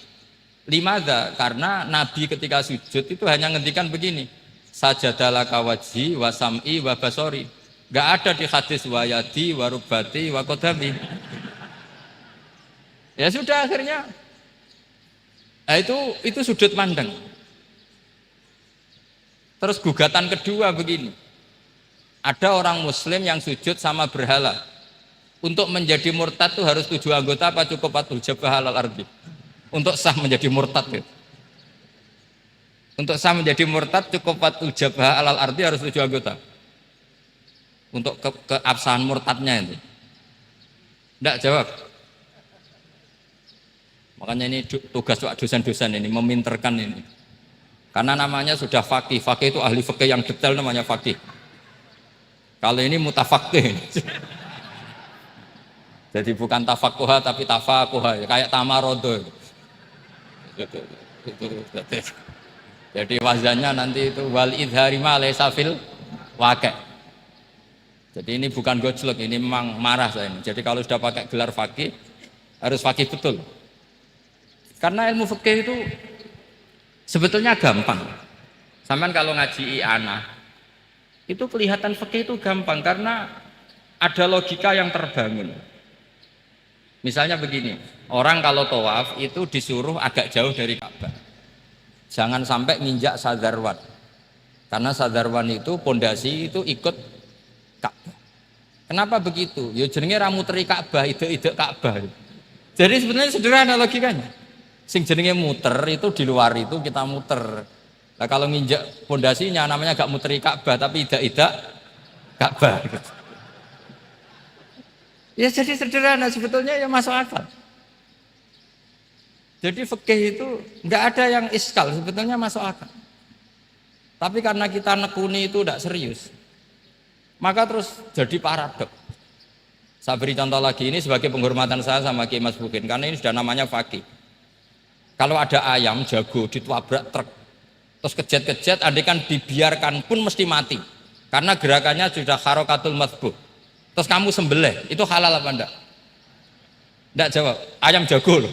Speaker 1: limadha, karena Nabi ketika sujud itu hanya ngendikan begini, sajadalaka wajhi wa sam'i wa basori. Gak ada di hadis wayadi, warubati, wakodami. Ya sudah akhirnya. Nah, itu sudut pandang. Terus gugatan kedua begini. Ada orang Muslim yang sujud sama berhala. Untuk menjadi murtad itu harus 7 anggota apa cukup watul jabhah alal ardi? Untuk sah menjadi murtad itu. Untuk sah menjadi murtad cukup watul jabhah alal ardi harus 7 anggota. Untuk keabsahan murtadnya itu. Tidak jawab. Makanya ini tugas dosen-dosen ini meminterkan ini. Karena namanya sudah faqih. Faqih itu ahli fikih yang detail, namanya faqih. Kalau ini mutafaqih. Jadi bukan tafakuha tapi tafakuha, kayak tamarodo. Jadi wazannya nanti itu wal idhari ma laysa fil waqi'. Jadi ini bukan gojlok, ini memang marah saya ini. Jadi kalau sudah pakai gelar fakih, harus fakih betul. Karena ilmu fikih itu sebetulnya gampang. Sampean kalau ngaji i'anah, itu kelihatan fikih itu gampang karena ada logika yang terbangun. Misalnya begini, orang kalau tawaf itu disuruh agak jauh dari Ka'bah. Jangan sampai nginjak sadarwan. Karena sadarwan itu pondasi itu ikut Ka'bah. Kenapa begitu? Ya jenenge ra muteri Ka'bah, ide-ide Ka'bah. Jadi sebenarnya sederhana logikanya. Sing jenenge muter itu di luar itu kita muter. Nah kalau nginjak pondasinya namanya gak muteri Ka'bah tapi ide-ide Ka'bah. Ya jadi sederhana, sebetulnya ya masuk akal. Jadi fikih itu nggak ada yang iskal, sebetulnya masuk akal. Tapi karena kita nekuni itu tidak serius, maka terus jadi paradok. Saya beri contoh lagi, ini sebagai penghormatan saya sama Kiai Mas Bukin, karena ini sudah namanya fakih. Kalau ada ayam jago ditabrak truk, terus kejet-kejet, andai kan dibiarkan pun mesti mati. Karena gerakannya sudah harokatul matbuh. Terus kamu sembelih, itu halal apa enggak? Enggak jawab, ayam jago loh.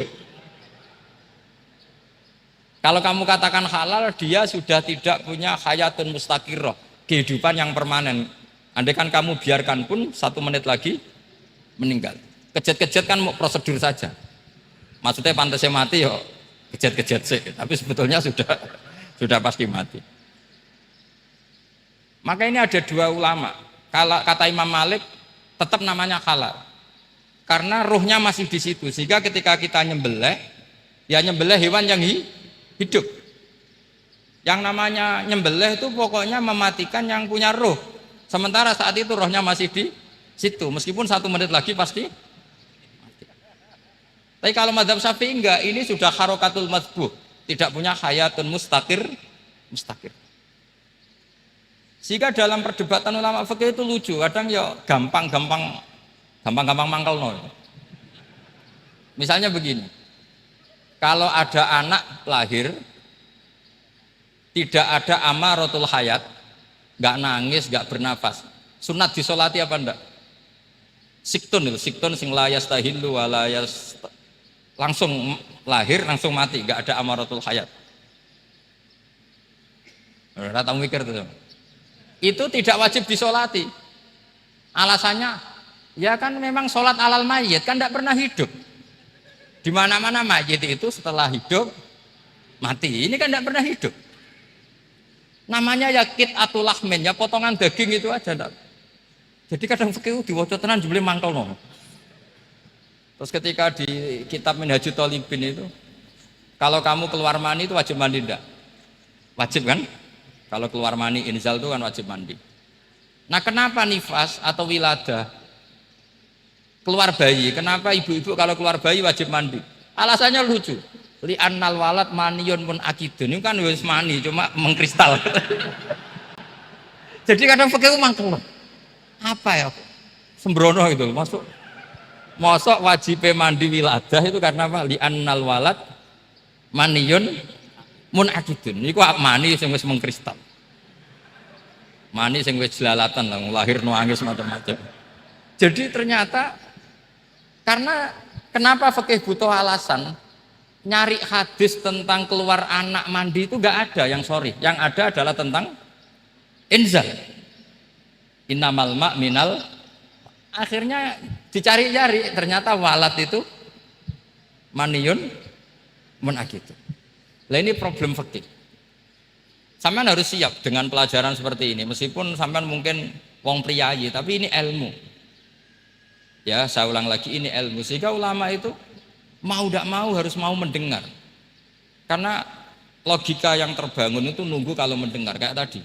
Speaker 1: Kalau kamu katakan halal, dia sudah tidak punya hayatun mustaqirrah, kehidupan yang permanen. Andai kan kamu biarkan pun 1 menit lagi meninggal. Kejet-kejet kan mau prosedur saja. Maksudnya pantasnya mati yo kejet-kejet sih, tapi sebetulnya sudah pasti mati. Maka ini ada 2 ulama. Kalau kata Imam Malik tetap namanya halal. Karena ruhnya masih di situ, sehingga ketika kita nyembelih, ya nyembelih hewan yang hidup. Yang namanya nyembelih itu pokoknya mematikan yang punya ruh. Sementara saat itu rohnya masih di situ, meskipun 1 menit lagi pasti mati. Tapi kalau mazhab Syafi'i enggak, ini sudah harokatul matbuh, tidak punya hayatun mustaqir. Sehingga dalam perdebatan ulama fikih itu lucu, kadang ya gampang-gampang mangkel no. Misalnya begini, kalau ada anak lahir tidak ada amaratul hayat, nggak nangis, nggak bernafas, sunat disolati apa enggak? Siktun sing layas tahillu walayas, langsung lahir langsung mati, nggak ada amaratul hayat. Rata mikir tuh. Itu tidak wajib disolati. Alasannya, ya kan memang sholat alal mayit kan tidak pernah hidup. Di mana-mana mayit itu setelah hidup mati. Ini kan tidak pernah hidup. Namanya ya qit'atul lahmin, ya potongan daging itu aja. Enggak. Jadi kadang fikih diwaca tenan jebule mangkel no. Terus ketika di kitab Minhajut Thalibin itu, kalau kamu keluar mani itu wajib mandi enggak? Wajib kan? Kalau keluar mani inzal itu kan wajib mandi. Nah kenapa nifas atau wiladah keluar bayi? Kenapa ibu-ibu kalau keluar bayi wajib mandi? Alasannya lucu. Li annal walad maniyun mun akidun. Ini kan wis mani cuma mengkristal. Jadi kadang fikih mangkel. Apa ya? Sembrono itu masuk. Mosok wajib mandi wiladah itu karena apa? Li annal walad maniyun mun akidun. Niku mani sing wis mengkristal. Mani sing wis jelalatan lah, lahir nangis macam-macam. Jadi ternyata karena kenapa fikih butuh alasan? Nyari hadis tentang keluar anak mandi itu enggak ada yang sorry. Yang ada adalah tentang inzal. Innamal ma' minal. Akhirnya dicari-cari, ternyata walad itu maniyun mun akidun. Lah ini problem fikih. Sampean harus siap dengan pelajaran seperti ini, meskipun sampean mungkin wong priyayi, tapi ini ilmu. Ya, saya ulang lagi, ini ilmu. Sehingga ulama itu mau tidak mau harus mau mendengar. Karena logika yang terbangun itu nunggu kalau mendengar kayak tadi.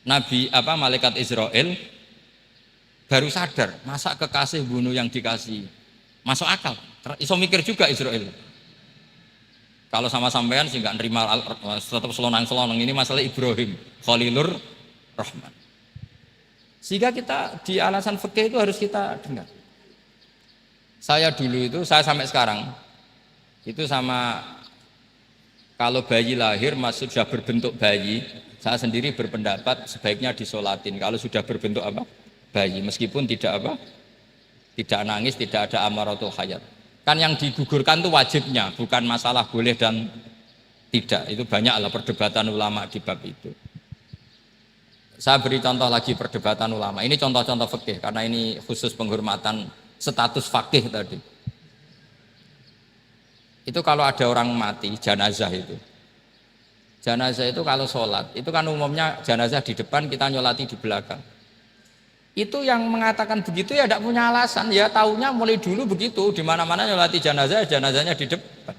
Speaker 1: Nabi malaikat Israel baru sadar, masa kekasih bunuh yang dikasih. Masuk akal. Iso mikir juga Israel. Kalau sama sampean sih nggak nerima tetap selonang-selonang, ini masalah Ibrahim Khalilur Rahman. Sehingga kita di alasan fikih itu harus kita dengar. Saya dulu itu, saya sampai sekarang itu sama, kalau bayi lahir masih sudah berbentuk bayi, saya sendiri berpendapat sebaiknya disolatin. Kalau sudah berbentuk bayi, meskipun tidak nangis, tidak ada amaratul hayat. Kan yang digugurkan itu wajibnya, bukan masalah boleh dan tidak. Itu banyaklah perdebatan ulama di bab itu. Saya beri contoh lagi perdebatan ulama. Ini contoh-contoh fikih karena ini khusus penghormatan status fakih tadi. Itu kalau ada orang mati, jenazah itu. Jenazah itu kalau sholat, itu kan umumnya jenazah di depan, kita nyolati di belakang. Itu yang mengatakan begitu ya tidak punya alasan, ya taunya mulai dulu begitu, di mana-mana nyolati jenazah, jenazahnya di depan.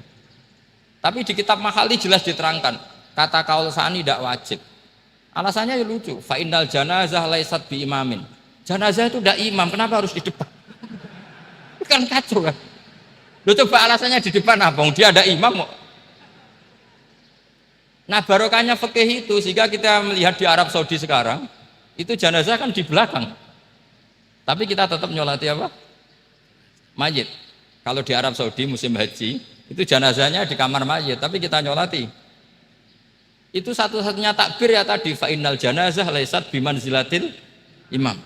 Speaker 1: Tapi di kitab Mahalli jelas diterangkan, kata kaul sani tidak wajib. Alasannya ya lucu, fa innal janazah laisat bi imamin. Jenazah itu tidak imam, kenapa harus di depan? Kan kacau kan. Lu coba alasannya di depan apa? Dia ada imam kok. Nah barokahnya fikih itu, sehingga kita melihat di Arab Saudi sekarang, itu jenazah kan di belakang. Tapi kita tetap nyolati mayit. Kalau di Arab Saudi musim haji, itu jenazahnya di kamar mayit, tapi kita nyolati. Itu satu-satunya takbir ya tadi, fa innal janazah laisat bimanzilatil imam.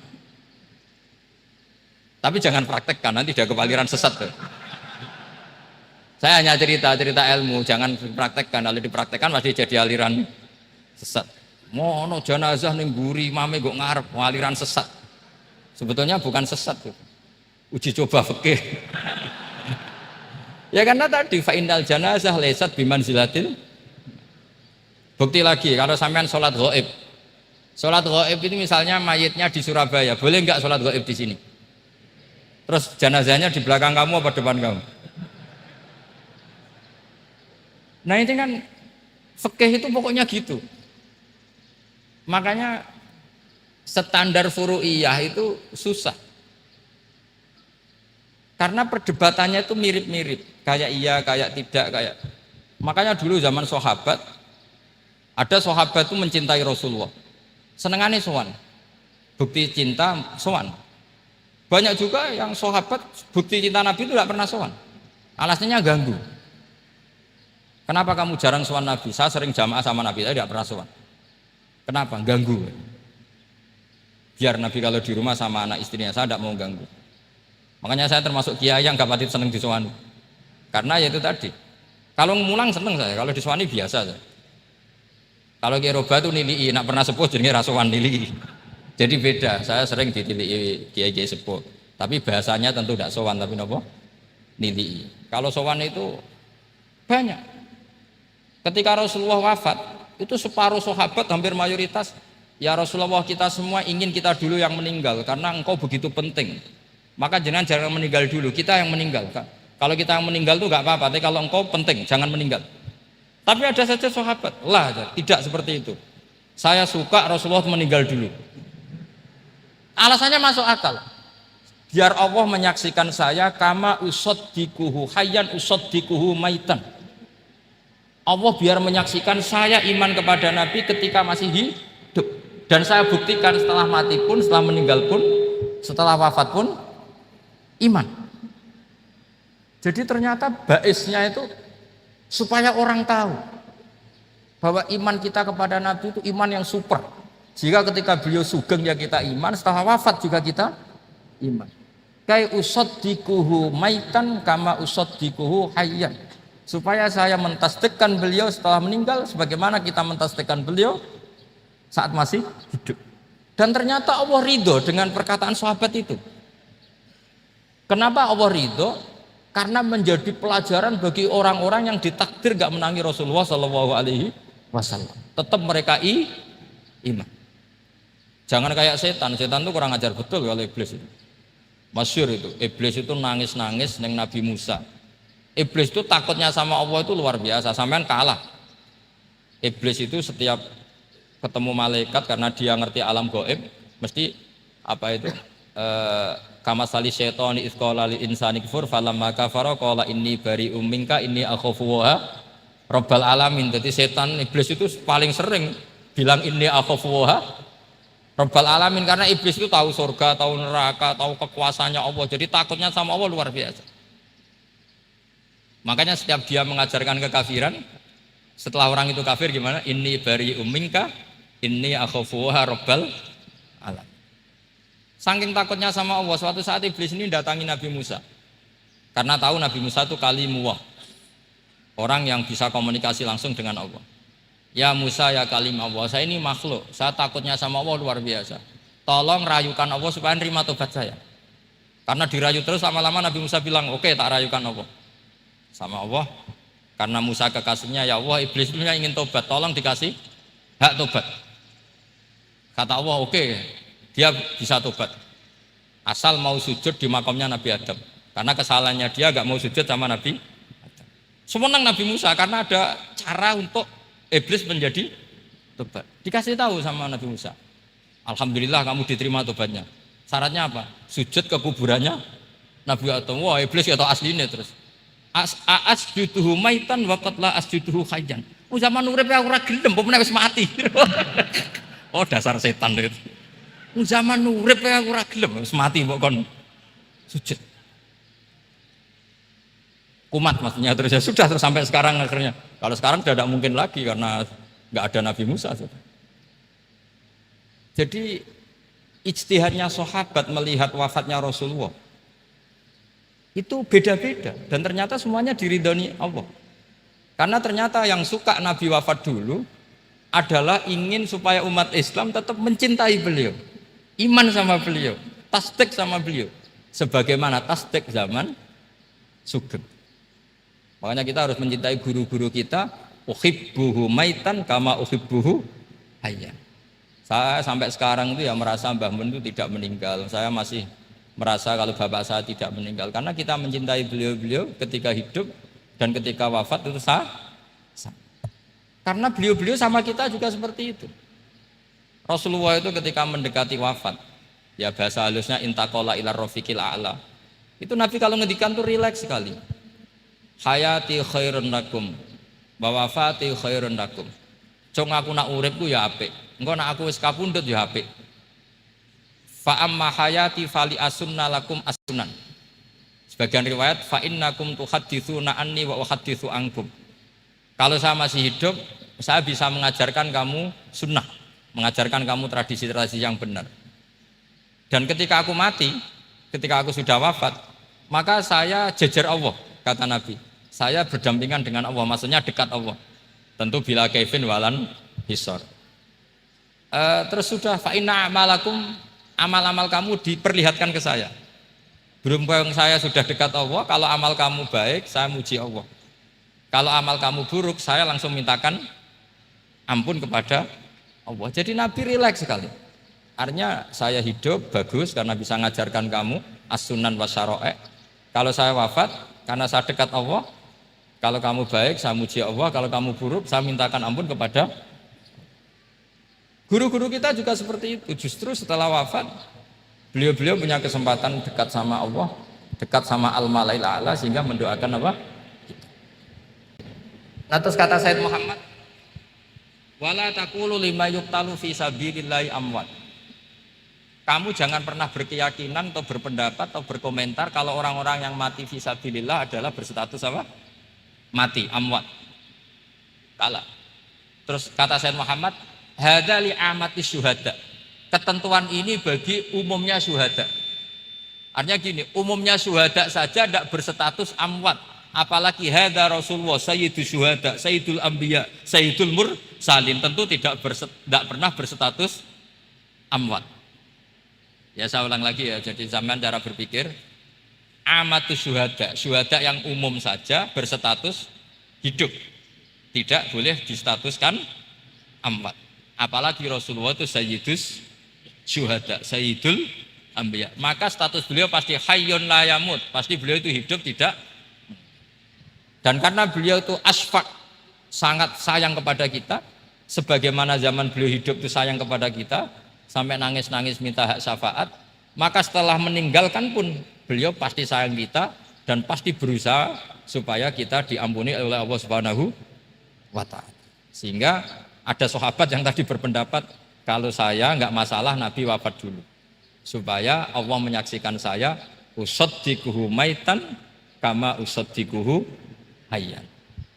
Speaker 1: Tapi jangan praktekkan, nanti dia kepaliran sesat tuh. Saya hanya cerita ilmu, jangan dipraktekkan. Kalau dipraktekkan pasti jadi aliran sesat. Mono jenazah ning mburi imame kok ngarep aliran sesat. Sebetulnya bukan sesat tuh. Uji coba fikih. Ya karena tadi fa innal janazah laisat bimanzilatil. Bukti lagi kalau sampean sholat gaib. Sholat gaib itu misalnya mayitnya di Surabaya, boleh nggak sholat gaib di sini? Terus jenazahnya di belakang kamu apa depan kamu? Nah ini kan fikih itu pokoknya gitu. Makanya standar furu'iyah itu susah. Karena perdebatannya itu mirip-mirip, kayak iya, kayak tidak, kayak. Makanya dulu zaman sahabat, ada sahabat itu mencintai Rasulullah. Senengannya sowan. Bukti cinta sowan. Banyak juga yang sahabat bukti cinta Nabi itu tidak pernah sowan. Alasannya ganggu. Kenapa kamu jarang sowan Nabi? Saya sering jamaah sama Nabi, saya tidak pernah sowan. Kenapa? Ganggu. Biar Nabi kalau di rumah sama anak istrinya, saya tidak mau ganggu. Makanya saya termasuk kiai yang gak pati seneng disowani. Karena ya itu tadi. Kalau mulang seneng saya, kalau disowani biasa saya. Kalau kiai roba itu nilai, nak pernah sepuh jadi rasuan nilai. Jadi beda. Saya sering ditilii kiai sepuh. Tapi bahasanya tentu tidak sowan, tapi nopo nilai. Kalau sowan itu banyak. Ketika Rasulullah wafat, itu separuh sahabat hampir mayoritas, ya Rasulullah kita semua ingin kita dulu yang meninggal karena engkau begitu penting. Maka jangan meninggal dulu, kita yang meninggal. Kalau kita yang meninggal itu nggak apa-apa, tapi kalau engkau penting jangan meninggal. Tapi ada saja sahabat, tidak seperti itu. Saya suka Rasulullah meninggal dulu. Alasannya masuk akal. Biar Allah menyaksikan saya kama usaddikuhu hayyan usaddikuhu maitan. Allah biar menyaksikan saya iman kepada Nabi ketika masih hidup. Dan saya buktikan setelah mati pun, setelah meninggal pun, setelah wafat pun iman. Jadi ternyata baisnya itu supaya orang tahu bahwa iman kita kepada Nabi itu iman yang super. Jika ketika beliau sugeng ya kita iman, setelah wafat juga kita iman. Kai usaddikuhu maitan kama usaddikuhu hayyan. Supaya saya mentasdikkan beliau setelah meninggal sebagaimana kita mentasdikkan beliau saat masih hidup. Dan ternyata Allah ridho dengan perkataan sahabat itu. Kenapa Allah ridho? Karena menjadi pelajaran bagi orang-orang yang ditakdir gak menangi Rasulullah SAW. Tetap mereka iman. Jangan kayak setan itu kurang ajar betul kalau iblis itu. Masyhur itu, iblis itu nangis-nangis neng Nabi Musa. Iblis itu takutnya sama Allah itu luar biasa, sampean kalah. Iblis itu setiap ketemu malaikat karena dia ngerti alam gaib, mesti apa itu? Kama sali syaitani isqala lil insani kfur falamma kafara qala inni bari'um minka inni akhafu wa rabbal alamin. Jadi setan iblis itu paling sering bilang inni akhafu wa rabbal alamin karena iblis itu tahu surga, tahu neraka, tahu kekuasaannya Allah. Jadi takutnya sama Allah luar biasa. Makanya setiap dia mengajarkan kekafiran, setelah orang itu kafir gimana? Inni bari'um minka inni akhafu wa rabbal alamin. Saking takutnya sama Allah, suatu saat iblis ini datangi Nabi Musa. Karena tahu Nabi Musa itu kalimullah. Orang yang bisa komunikasi langsung dengan Allah. Ya Musa ya kalim Allah, saya ini makhluk, saya takutnya sama Allah luar biasa. Tolong rayukan Allah supaya nerima tobat saya. Karena dirayu terus lama-lama Nabi Musa bilang, oke, tak rayukan Allah. Sama Allah, karena Musa kekasihnya, ya Allah iblis itu ingin tobat, tolong dikasih hak tobat. Kata Allah, oke. Dia bisa tobat asal mau sujud di makamnya Nabi Adam, karena kesalahannya dia gak mau sujud sama Nabi Adam. Semenang Nabi Musa karena ada cara untuk iblis menjadi tobat. Dikasih tahu sama Nabi Musa, alhamdulillah kamu diterima tobatnya. Syaratnya apa? Sujud ke kuburannya Nabi Adam. Wah iblis ya tau aslinya terus. Asjuduhu maitan wa qatla asjuduhu hayyan. Zaman urip aku ora gelem, pomene wis mati. Oh dasar setan itu. Zaman urip aku ora gelem, wis mati mbok kon sujud. kumat maksudnya, terus ya sudah, terus sampai sekarang akhirnya. Kalau sekarang sudah tidak mungkin lagi karena nggak ada Nabi Musa. Sudah. Jadi ijtihadnya sahabat melihat wafatnya Rasulullah itu beda-beda dan ternyata semuanya diridhoni Allah. Karena ternyata yang suka Nabi wafat dulu adalah ingin supaya umat Islam tetap mencintai beliau, iman sama beliau, tasdik sama beliau, sebagaimana tasdik zaman Sugeng. Makanya kita harus mencintai guru-guru kita. Uhibbuhu maitan kama uhibbuhu hayyan. Saya sampai sekarang itu ya merasa Mbah Mun itu tidak meninggal. Saya masih merasa kalau bapak saya tidak meninggal karena kita mencintai beliau-beliau ketika hidup dan ketika wafat itu sah. Karena beliau-beliau sama kita juga seperti itu. Rasulullah itu ketika mendekati wafat, ya bahasa halusnya intaqala ila rafiqil a'la. Itu Nabi kalau ngedikan tuh rileks sekali. Hayati khairun lakum wa wafati khairun lakum. Cung aku nak uripku ya apik. Engko nak aku wis kapundhut ya apik. Fa amma hayati fali asunna lakum asunan. Sebagian riwayat fa innakum tuhadditsuna anni wa uhadditsu ankum. Kalau saya masih hidup, saya bisa mengajarkan kamu sunnah, mengajarkan kamu tradisi-tradisi yang benar. Dan ketika aku mati, ketika aku sudah wafat, maka saya jejer Allah, kata Nabi. Saya berdampingan dengan Allah, maksudnya dekat Allah. Tentu bila kaifin walan hisor. Terus sudah fa inna amalakum, amal-amal kamu diperlihatkan ke saya. Berhubung saya sudah dekat Allah, kalau amal kamu baik, saya muji Allah. Kalau amal kamu buruk, saya langsung mintakan ampun kepada Allah. Jadi Nabi rileks sekali. Artinya saya hidup bagus karena bisa mengajarkan kamu as-sunan wa syara'i'. Kalau saya wafat karena saya dekat Allah, kalau kamu baik saya muji Allah, kalau kamu buruk saya mintakan ampun kepada. Guru-guru kita juga seperti itu. Justru setelah wafat beliau-beliau punya kesempatan dekat sama Allah, dekat sama Al-Malail A'la sehingga mendoakan apa? Nah, terus kata Said Muhammad, wala taqulu lima yuqtalu fi sabilillahi amwat. Kamu jangan pernah berkeyakinan atau berpendapat atau berkomentar kalau orang-orang yang mati fi sabilillah adalah berstatus apa? Mati, amwat. Kalah. Terus kata Said Muhammad, hadza li amati syuhada. Ketentuan ini bagi umumnya syuhada. Artinya gini, umumnya syuhada saja tidak berstatus amwat. Apalagi hadza Rasulullah sayyidul syuhada, sayyidul anbiya, sayyidul mursalin, tentu tidak pernah berstatus amwat. Ya saya ulang lagi ya, jadi zaman cara berpikir amatus syuhada, syuhada yang umum saja berstatus hidup. Tidak boleh distatuskan amwat. Apalagi Rasulullah itu sayyidus syuhada, sayyidul anbiya. Maka status beliau pasti hayyun la yamut, pasti beliau itu hidup tidak. Dan karena beliau itu asfaq, sangat sayang kepada kita, sebagaimana zaman beliau hidup itu sayang kepada kita, sampai nangis-nangis minta hak syafaat, maka setelah meninggalkan pun beliau pasti sayang kita dan pasti berusaha supaya kita diampuni oleh Allah Subhanahu wa ta'ala. Sehingga ada sahabat yang tadi berpendapat, kalau saya enggak masalah Nabi wafat dulu, supaya Allah menyaksikan saya usaddiquhu maitan kama usaddiquhu hayyan.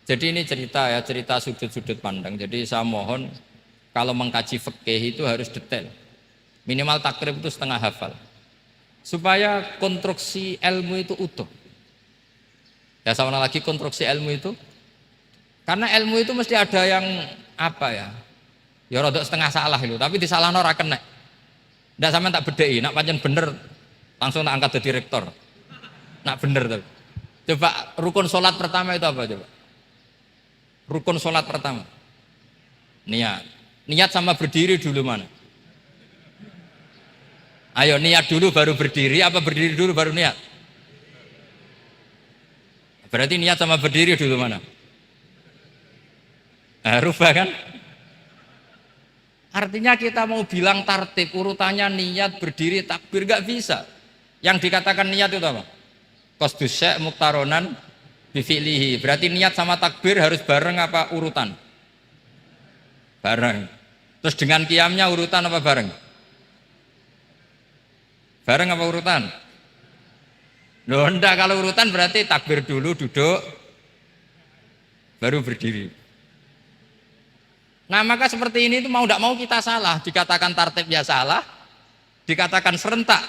Speaker 1: Jadi ini cerita ya, cerita sudut-sudut pandang. Jadi saya mohon kalau mengkaji fikih itu harus detail. Minimal takrib itu setengah hafal. Supaya konstruksi ilmu itu utuh. Ya sama lagi konstruksi ilmu itu. Karena ilmu itu mesti ada yang apa ya? Ya rodok setengah salah itu, tapi disalahno ora kena. Ndak sampean tak bedheki, nak pancen bener langsung tak angkat jadi rektor. Nak bener tuh. Coba rukun sholat pertama itu apa coba? Rukun sholat pertama. Niat. Niat sama berdiri dulu mana? Ayo niat dulu baru berdiri, apa berdiri dulu baru niat? Berarti niat sama berdiri dulu mana? Rubah kan? Artinya kita mau bilang tartib, urutannya niat, berdiri, takbir, gak bisa. Yang dikatakan niat itu apa? Qasdus syai' muqtaronan bifi'lihi. Berarti niat sama takbir harus bareng apa urutan? Bareng. Terus dengan qiyamnya urutan apa bareng? Bareng apa urutan? Loh enggak, kalau urutan berarti takbir dulu, duduk, baru berdiri. Nah maka seperti ini itu mau tidak mau kita salah, dikatakan tartib ya salah, dikatakan serentak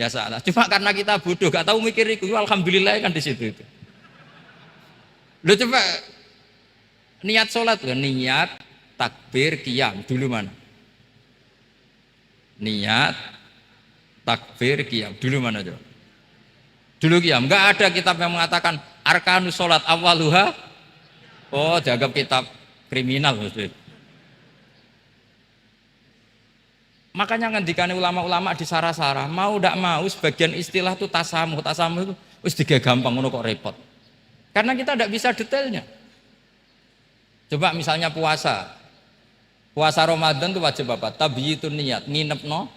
Speaker 1: ya salah. Cuma karena kita bodoh, gak tahu mikir itu, alhamdulillah kan di situ itu. Lo coba niat sholat kan, niat takbir qiyam dulu mana? Niat takbir qiyam dulu mana coba? Dulu qiyam, nggak ada kitab yang mengatakan arkanus sholat awaluha. Oh, dianggap kitab kriminal maksudnya. Makanya ngendikane ulama-ulama di sarah-sarah, mau ndak mau sebagian istilah itu tasamuh itu wis digawe gampang ngono kok repot. Karena kita tidak bisa detailnya. Coba misalnya puasa Ramadan itu wajib apa? Tabyitun niat, nginep no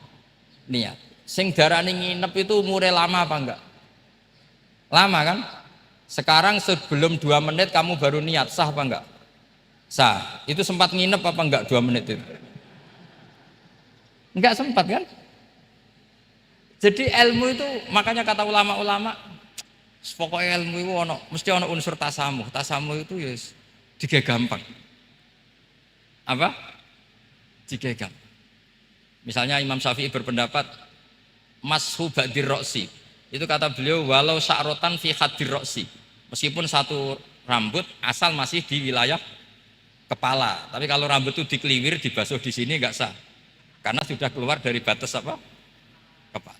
Speaker 1: niat. Sing darani nginep itu umure lama apa enggak? Lama kan? Sekarang sebelum 2 menit kamu baru niat, sah apa enggak? Sah. Itu sempat nginep apa enggak 2 menit itu? Enggak sempat kan? Jadi ilmu itu makanya kata ulama-ulama, pokoknya ilmu itu mesti ono unsur tasamuh. Tasamuh itu ya digawe gampang. Apa? Digawe gampang. Misalnya Imam Syafi'i berpendapat mashu ba'dir roksi. Itu kata beliau walau sa'rotan fi hadir roksi. Meskipun satu rambut asal masih di wilayah kepala. Tapi kalau rambut itu dikeliwir, dibasuh di sini enggak sah. Karena sudah keluar dari batas apa? Kepala.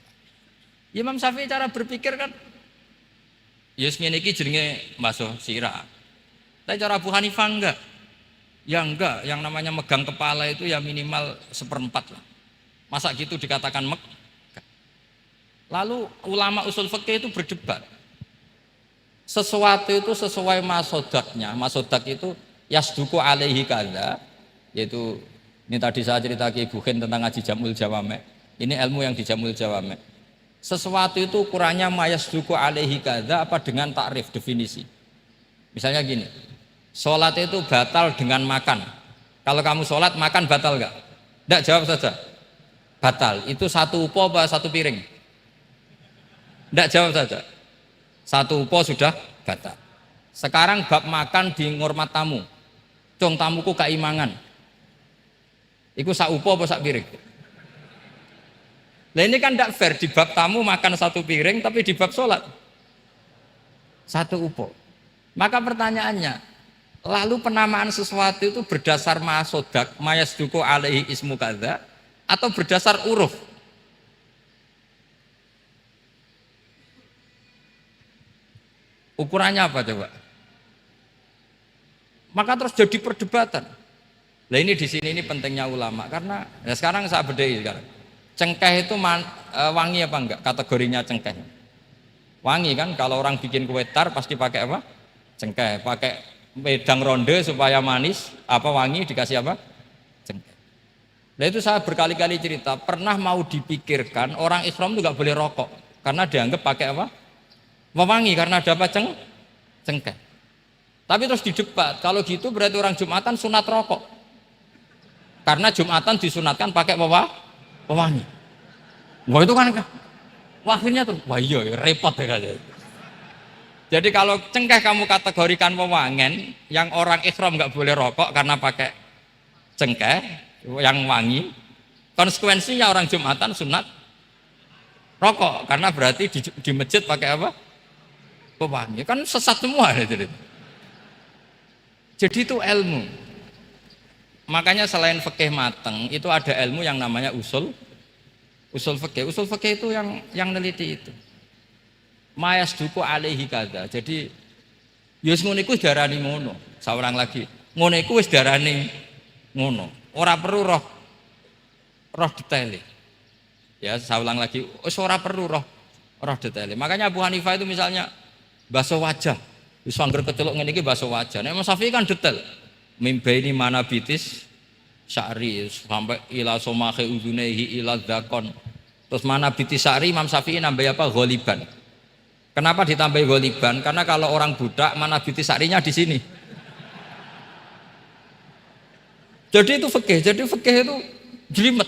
Speaker 1: Imam Syafi'i cara berpikir kan ya ngene iki jenenge basuh sirah. Tapi cara Abu Hanifah enggak. Ya enggak, yang namanya megang kepala itu ya minimal 1/4 lah. Masa gitu dikatakan Lalu ulama usul fikih itu berdebat. Sesuatu itu sesuai masodaknya. Masodak itu yasduku alaihi kadza, yaitu ini tadi saya cerita ke Ibu Khen tentang ngaji Jamul Jawame. Ini ilmu yang di Jamul Jawame. Sesuatu itu ukurannya mayasduku alaihi kadza apa dengan takrif definisi. Misalnya gini, sholat itu batal dengan makan. Kalau kamu sholat makan batal enggak? Enggak, jawab saja. Batal. Itu satu upo apa satu piring? Enggak, jawab saja. Satu upo sudah batal. Sekarang bab makan di ngurmat tamu. Cung tamuku keimangan. Iku sak upo apa sak piring? Nah ini kan tidak fair, di bab tamu makan satu piring tapi di bab sholat satu upo. Maka pertanyaannya, lalu penamaan sesuatu itu berdasar masodak mayasduku alaihi ismu kadza atau berdasar uruf? Ukurannya apa coba? Maka terus jadi perdebatan. Nah ini di sini ini pentingnya ulama karena ya sekarang saya bedai sekarang. Cengkeh itu wangi apa enggak? Kategorinya cengkeh. Wangi kan? Kalau orang bikin kue tar pasti pakai apa? Cengkeh. Pakai wedang ronde supaya manis. Apa wangi dikasih apa? Cengkeh. Nah itu saya berkali-kali cerita. Pernah mau dipikirkan orang Islam itu enggak boleh rokok karena dianggap pakai apa? Mewangi karena ada apa? Cengkeh. Tapi terus didebat, kalau gitu berarti orang Jumatan sunat rokok. Karena Jumatan disunatkan pakai pewangi. Wah itu kan, wah akhirnya tuh, wah iya repot ya kan. Jadi kalau cengkeh kamu kategorikan pewangen, yang orang Ihram nggak boleh rokok karena pakai cengkeh yang wangi. Konsekuensinya orang Jumatan sunat rokok karena berarti di masjid pakai apa? Pewangi. Kan sesat semua gitu. Jadi itu ilmu. Makanya selain fikih mateng, itu ada ilmu yang namanya usul fikih. Usul fikih itu yang neliti itu. Mayasduku alaihi kadza. Jadi yus ngono iku darani ngono. Saurang lagi. Ngono iku wis darani ngono. Ora perlu roh detail. Ya, saya ulang lagi. Wis ora perlu roh detail. Makanya Abu Hanifah itu misalnya basuh wajah. Wis angger kecelok ngene iki basuh wajah. Nek Imam Syafi'i kan detail. Mimbaini mana bitis sya'ri sampai ila somahe uzunehi ila dzakon. Terus mana bitis sya'ri Imam Syafi'i nambah apa? Ghaliban. Kenapa ditambah ghaliban? Karena kalau orang budak mana bitis sya'rinya di sini. Jadi itu fikih. Jadi fikih itu jelimet.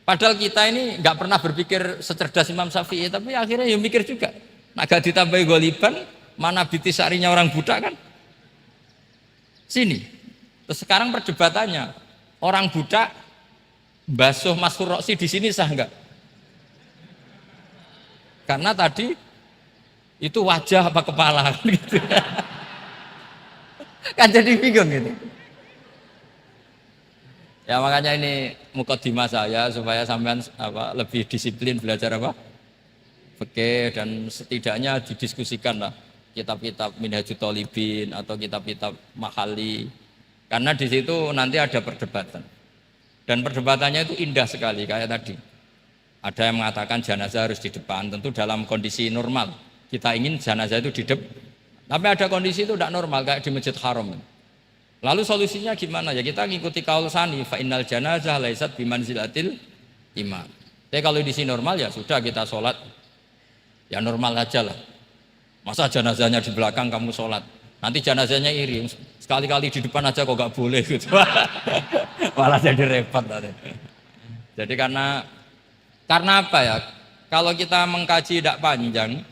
Speaker 1: Padahal kita ini nggak pernah berpikir secerdas Imam Syafi'i, tapi akhirnya ya mikir juga. Nah, gak ditambahi goliban, mana bitisarinya orang buta kan? Sini. Terus sekarang perdebatannya, orang buta basuh Masrur Roksi di sini sah nggak? Karena tadi itu wajah apa kepala gitu. Kan jadi bingung gitu. Ya makanya ini mukadimah saya supaya sampean lebih disiplin belajar fikih dan setidaknya didiskusikan lah kitab-kitab Minhajut Thalibin atau kitab-kitab Mahali. Karena di situ nanti ada perdebatan. Dan perdebatannya itu indah sekali kayak tadi. Ada yang mengatakan jenazah harus di depan, tentu dalam kondisi normal. Kita ingin jenazah itu di depan. Tapi ada kondisi itu tidak normal kayak di Masjid Haram. Lalu solusinya gimana? Ya kita ngikuti kaul Sani, fa innal janazah laisat bimanzilatil imam. Tapi kalau di sini normal ya sudah kita sholat ya normal aja lah. Masa jenazahnya di belakang kamu sholat? Nanti jenazahnya iri. Sekali-kali di depan aja kok gak boleh gitu. Malah jadi repot tadi. Jadi karena apa ya? Kalau kita mengkaji tidak panjang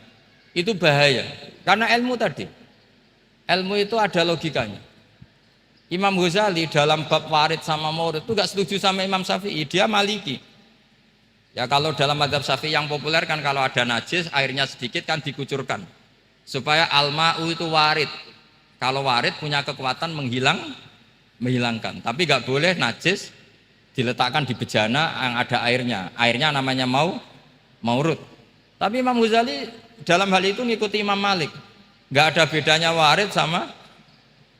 Speaker 1: itu bahaya. Karena ilmu tadi. Ilmu itu ada logikanya. Imam Ghazali dalam bab warid sama maurud itu gak setuju sama Imam Syafi'i, dia Maliki. Ya kalau dalam mazhab Syafi'i yang populer kan kalau ada najis airnya sedikit kan dikucurkan supaya al-ma'u itu warid. Kalau warid punya kekuatan menghilangkan. Tapi gak boleh najis diletakkan di bejana yang ada airnya. Airnya namanya maurud. Tapi Imam Ghazali dalam hal itu ngikuti Imam Malik. Gak ada bedanya warid sama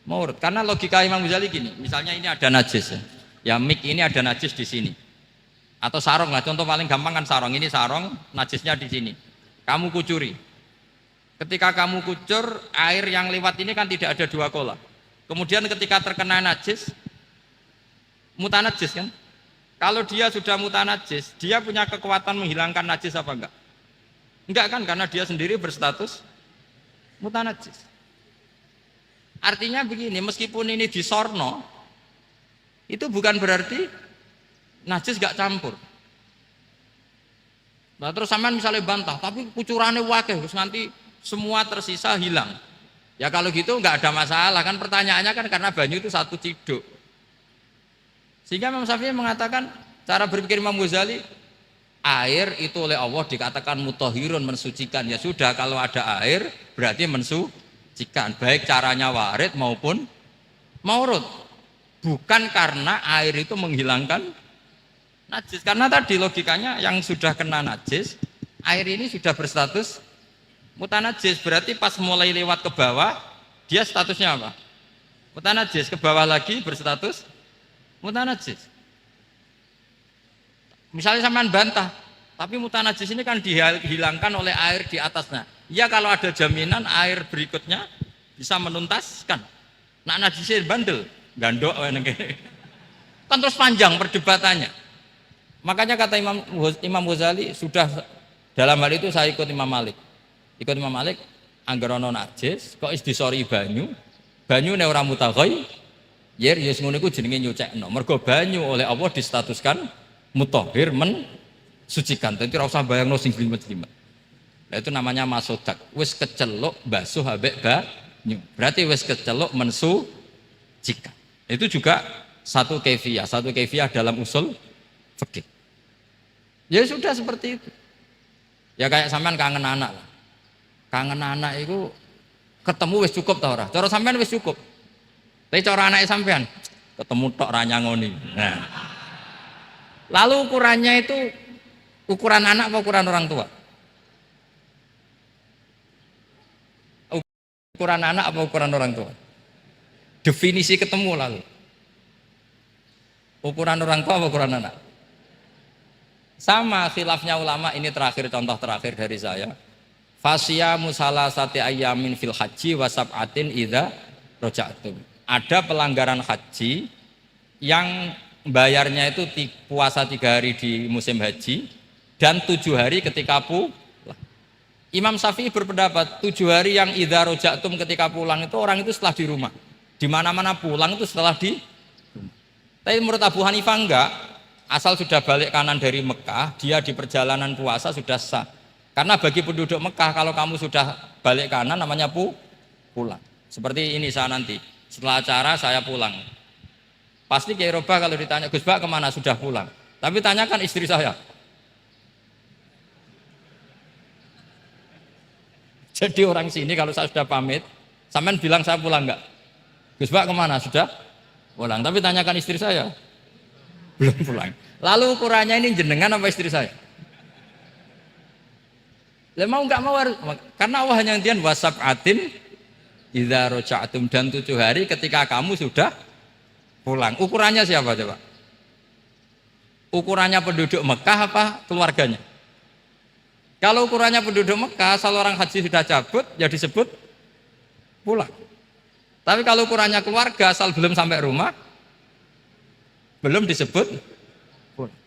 Speaker 1: maurud. Karena logika Imam Ghazali gini, misalnya ini ada najis ya. Ya mik ini ada najis di sini. Atau sarong lah, contoh paling gampang kan sarong. Ini sarong, najisnya di sini. Kamu kucuri. Ketika kamu kucur, air yang lewat ini kan tidak ada dua kola. Kemudian ketika terkena najis, mutanajis kan? Kalau dia sudah mutanajis, dia punya kekuatan menghilangkan najis apa enggak? Enggak kan, karena dia sendiri berstatus mutanajis. Artinya begini, meskipun ini disorno, itu bukan berarti najis gak campur. Nah terus sampean misalnya bantah, tapi kucurannya wakil, terus nanti semua tersisa hilang. Ya kalau gitu nggak ada masalah kan, pertanyaannya kan karena banyu itu satu ciduk. Sehingga Imam Syafi'i mengatakan, cara berpikir Imam Ghazali, air itu oleh Allah dikatakan mutahhirun, mensucikan. Ya sudah, kalau ada air berarti mensucikan, baik caranya warid maupun maurud. Bukan karena air itu menghilangkan najis, karena tadi logikanya yang sudah kena najis, air ini sudah berstatus mutanajis, berarti pas mulai lewat ke bawah dia statusnya apa? Mutanajis, ke bawah lagi berstatus mutanajis. Misalnya sampean bantah, tapi mutanajis ini kan dihilangkan oleh air di atasnya. Ya kalau ada jaminan air berikutnya bisa menuntaskan. Nah najisnya bandel, gandok kan terus panjang perdebatannya. Makanya kata Imam Ghazali, sudah dalam hal itu saya ikut Imam Malik. Ikut Imam Malik, anggar ana najis kok is disori banyu ne ora mutaghayyir, ya ngono iku jenenge nyucekno. Mergo banyu oleh Allah distatuskan mutahhir, mensucikan. Dadi ora usah bayangno sing jlimet-jlimet. Nah itu namanya masodak. Wis keceluk basuh ambek banyu. Berarti wis keceluk mensucikan. Itu juga satu kefiah dalam usul fikih. Ya sudah seperti itu. Ya kayak sampean kangen anak lah. Kangen anak itu ketemu wis cukup ta ora? Cara sampean wis cukup. Tapi cara anake sampean ketemu tok ra nyangoni. Nah. Lalu ukurannya itu ukuran anak apa ukuran orang tua? Ukuran anak apa ukuran orang tua? Definisi ketemu lalu. Ukuran orang tua apa ukuran anak? Sama khilafnya ulama, ini terakhir, contoh terakhir dari saya. Fasyamu salasati ayyamin fil haji wa sab'atin idza raja'tum. Ada pelanggaran haji yang bayarnya itu puasa 3 hari di musim haji dan 7 hari ketika pulang. Imam Syafi'i berpendapat 7 hari yang idza raja'tum ketika pulang itu orang itu setelah di rumah. Di mana-mana pulang itu setelah di rumah. Tapi menurut Abu Hanifah enggak. asal sudah balik kanan dari Mekah, dia di perjalanan puasa sudah sah. Karena bagi penduduk Mekah kalau kamu sudah balik kanan namanya pulang. Seperti ini saya nanti, setelah acara saya pulang. Pasti Kiai Roba kalau ditanya, Gus Bak kemana? Sudah pulang. Tapi tanyakan istri saya. Jadi orang sini kalau saya sudah pamit, sampean bilang saya pulang enggak? Gus Bak kemana? Sudah pulang. Tapi tanyakan istri saya. Belum pulang. Lalu ukurannya ini jenengan apa istri saya? Mau nggak mau harus, karena Allah hanya ngintian wasab'atin idza raja'tum, dan 7 hari ketika kamu sudah pulang. Ukurannya siapa coba? Ukurannya penduduk Mekah apa keluarganya? Kalau ukurannya penduduk Mekah, asal orang haji sudah cabut ya disebut pulang. Tapi kalau ukurannya keluarga, asal belum sampai rumah belum disebut pulang.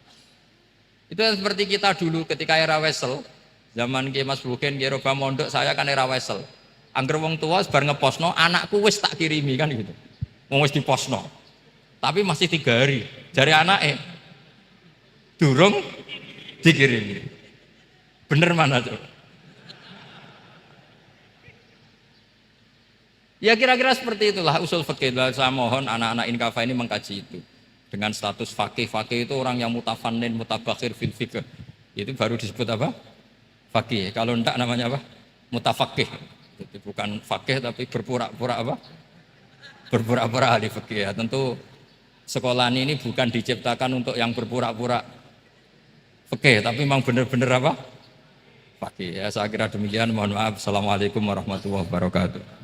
Speaker 1: Itu seperti kita dulu ketika era Wesel, zaman Ki Mas Buken, Ki Roba Mondok, saya kan era Wesel. Angger wong tua bar ngeposno, anakku wis tak kirimi kan gitu. Wong wis diposno. Tapi masih 3 hari. Jari anake durung dikirimi. Bener mana tuh? Ya kira-kira seperti itulah usul fikih. Saya mohon anak-anak Inkafa ini mengkaji itu. Dengan status fakih itu orang yang mutafannin, mutabakhir fil fikih. Itu baru disebut apa? Fakih. Kalau enggak namanya apa? Mutafakih. Jadi bukan fakih tapi berpura-pura apa? Berpura-pura ahli fikih. Ya, tentu sekolah ini bukan diciptakan untuk yang berpura-pura fikih, tapi memang benar-benar apa? Fakih. Ya, saya kira demikian. Mohon maaf. Assalamualaikum warahmatullahi wabarakatuh.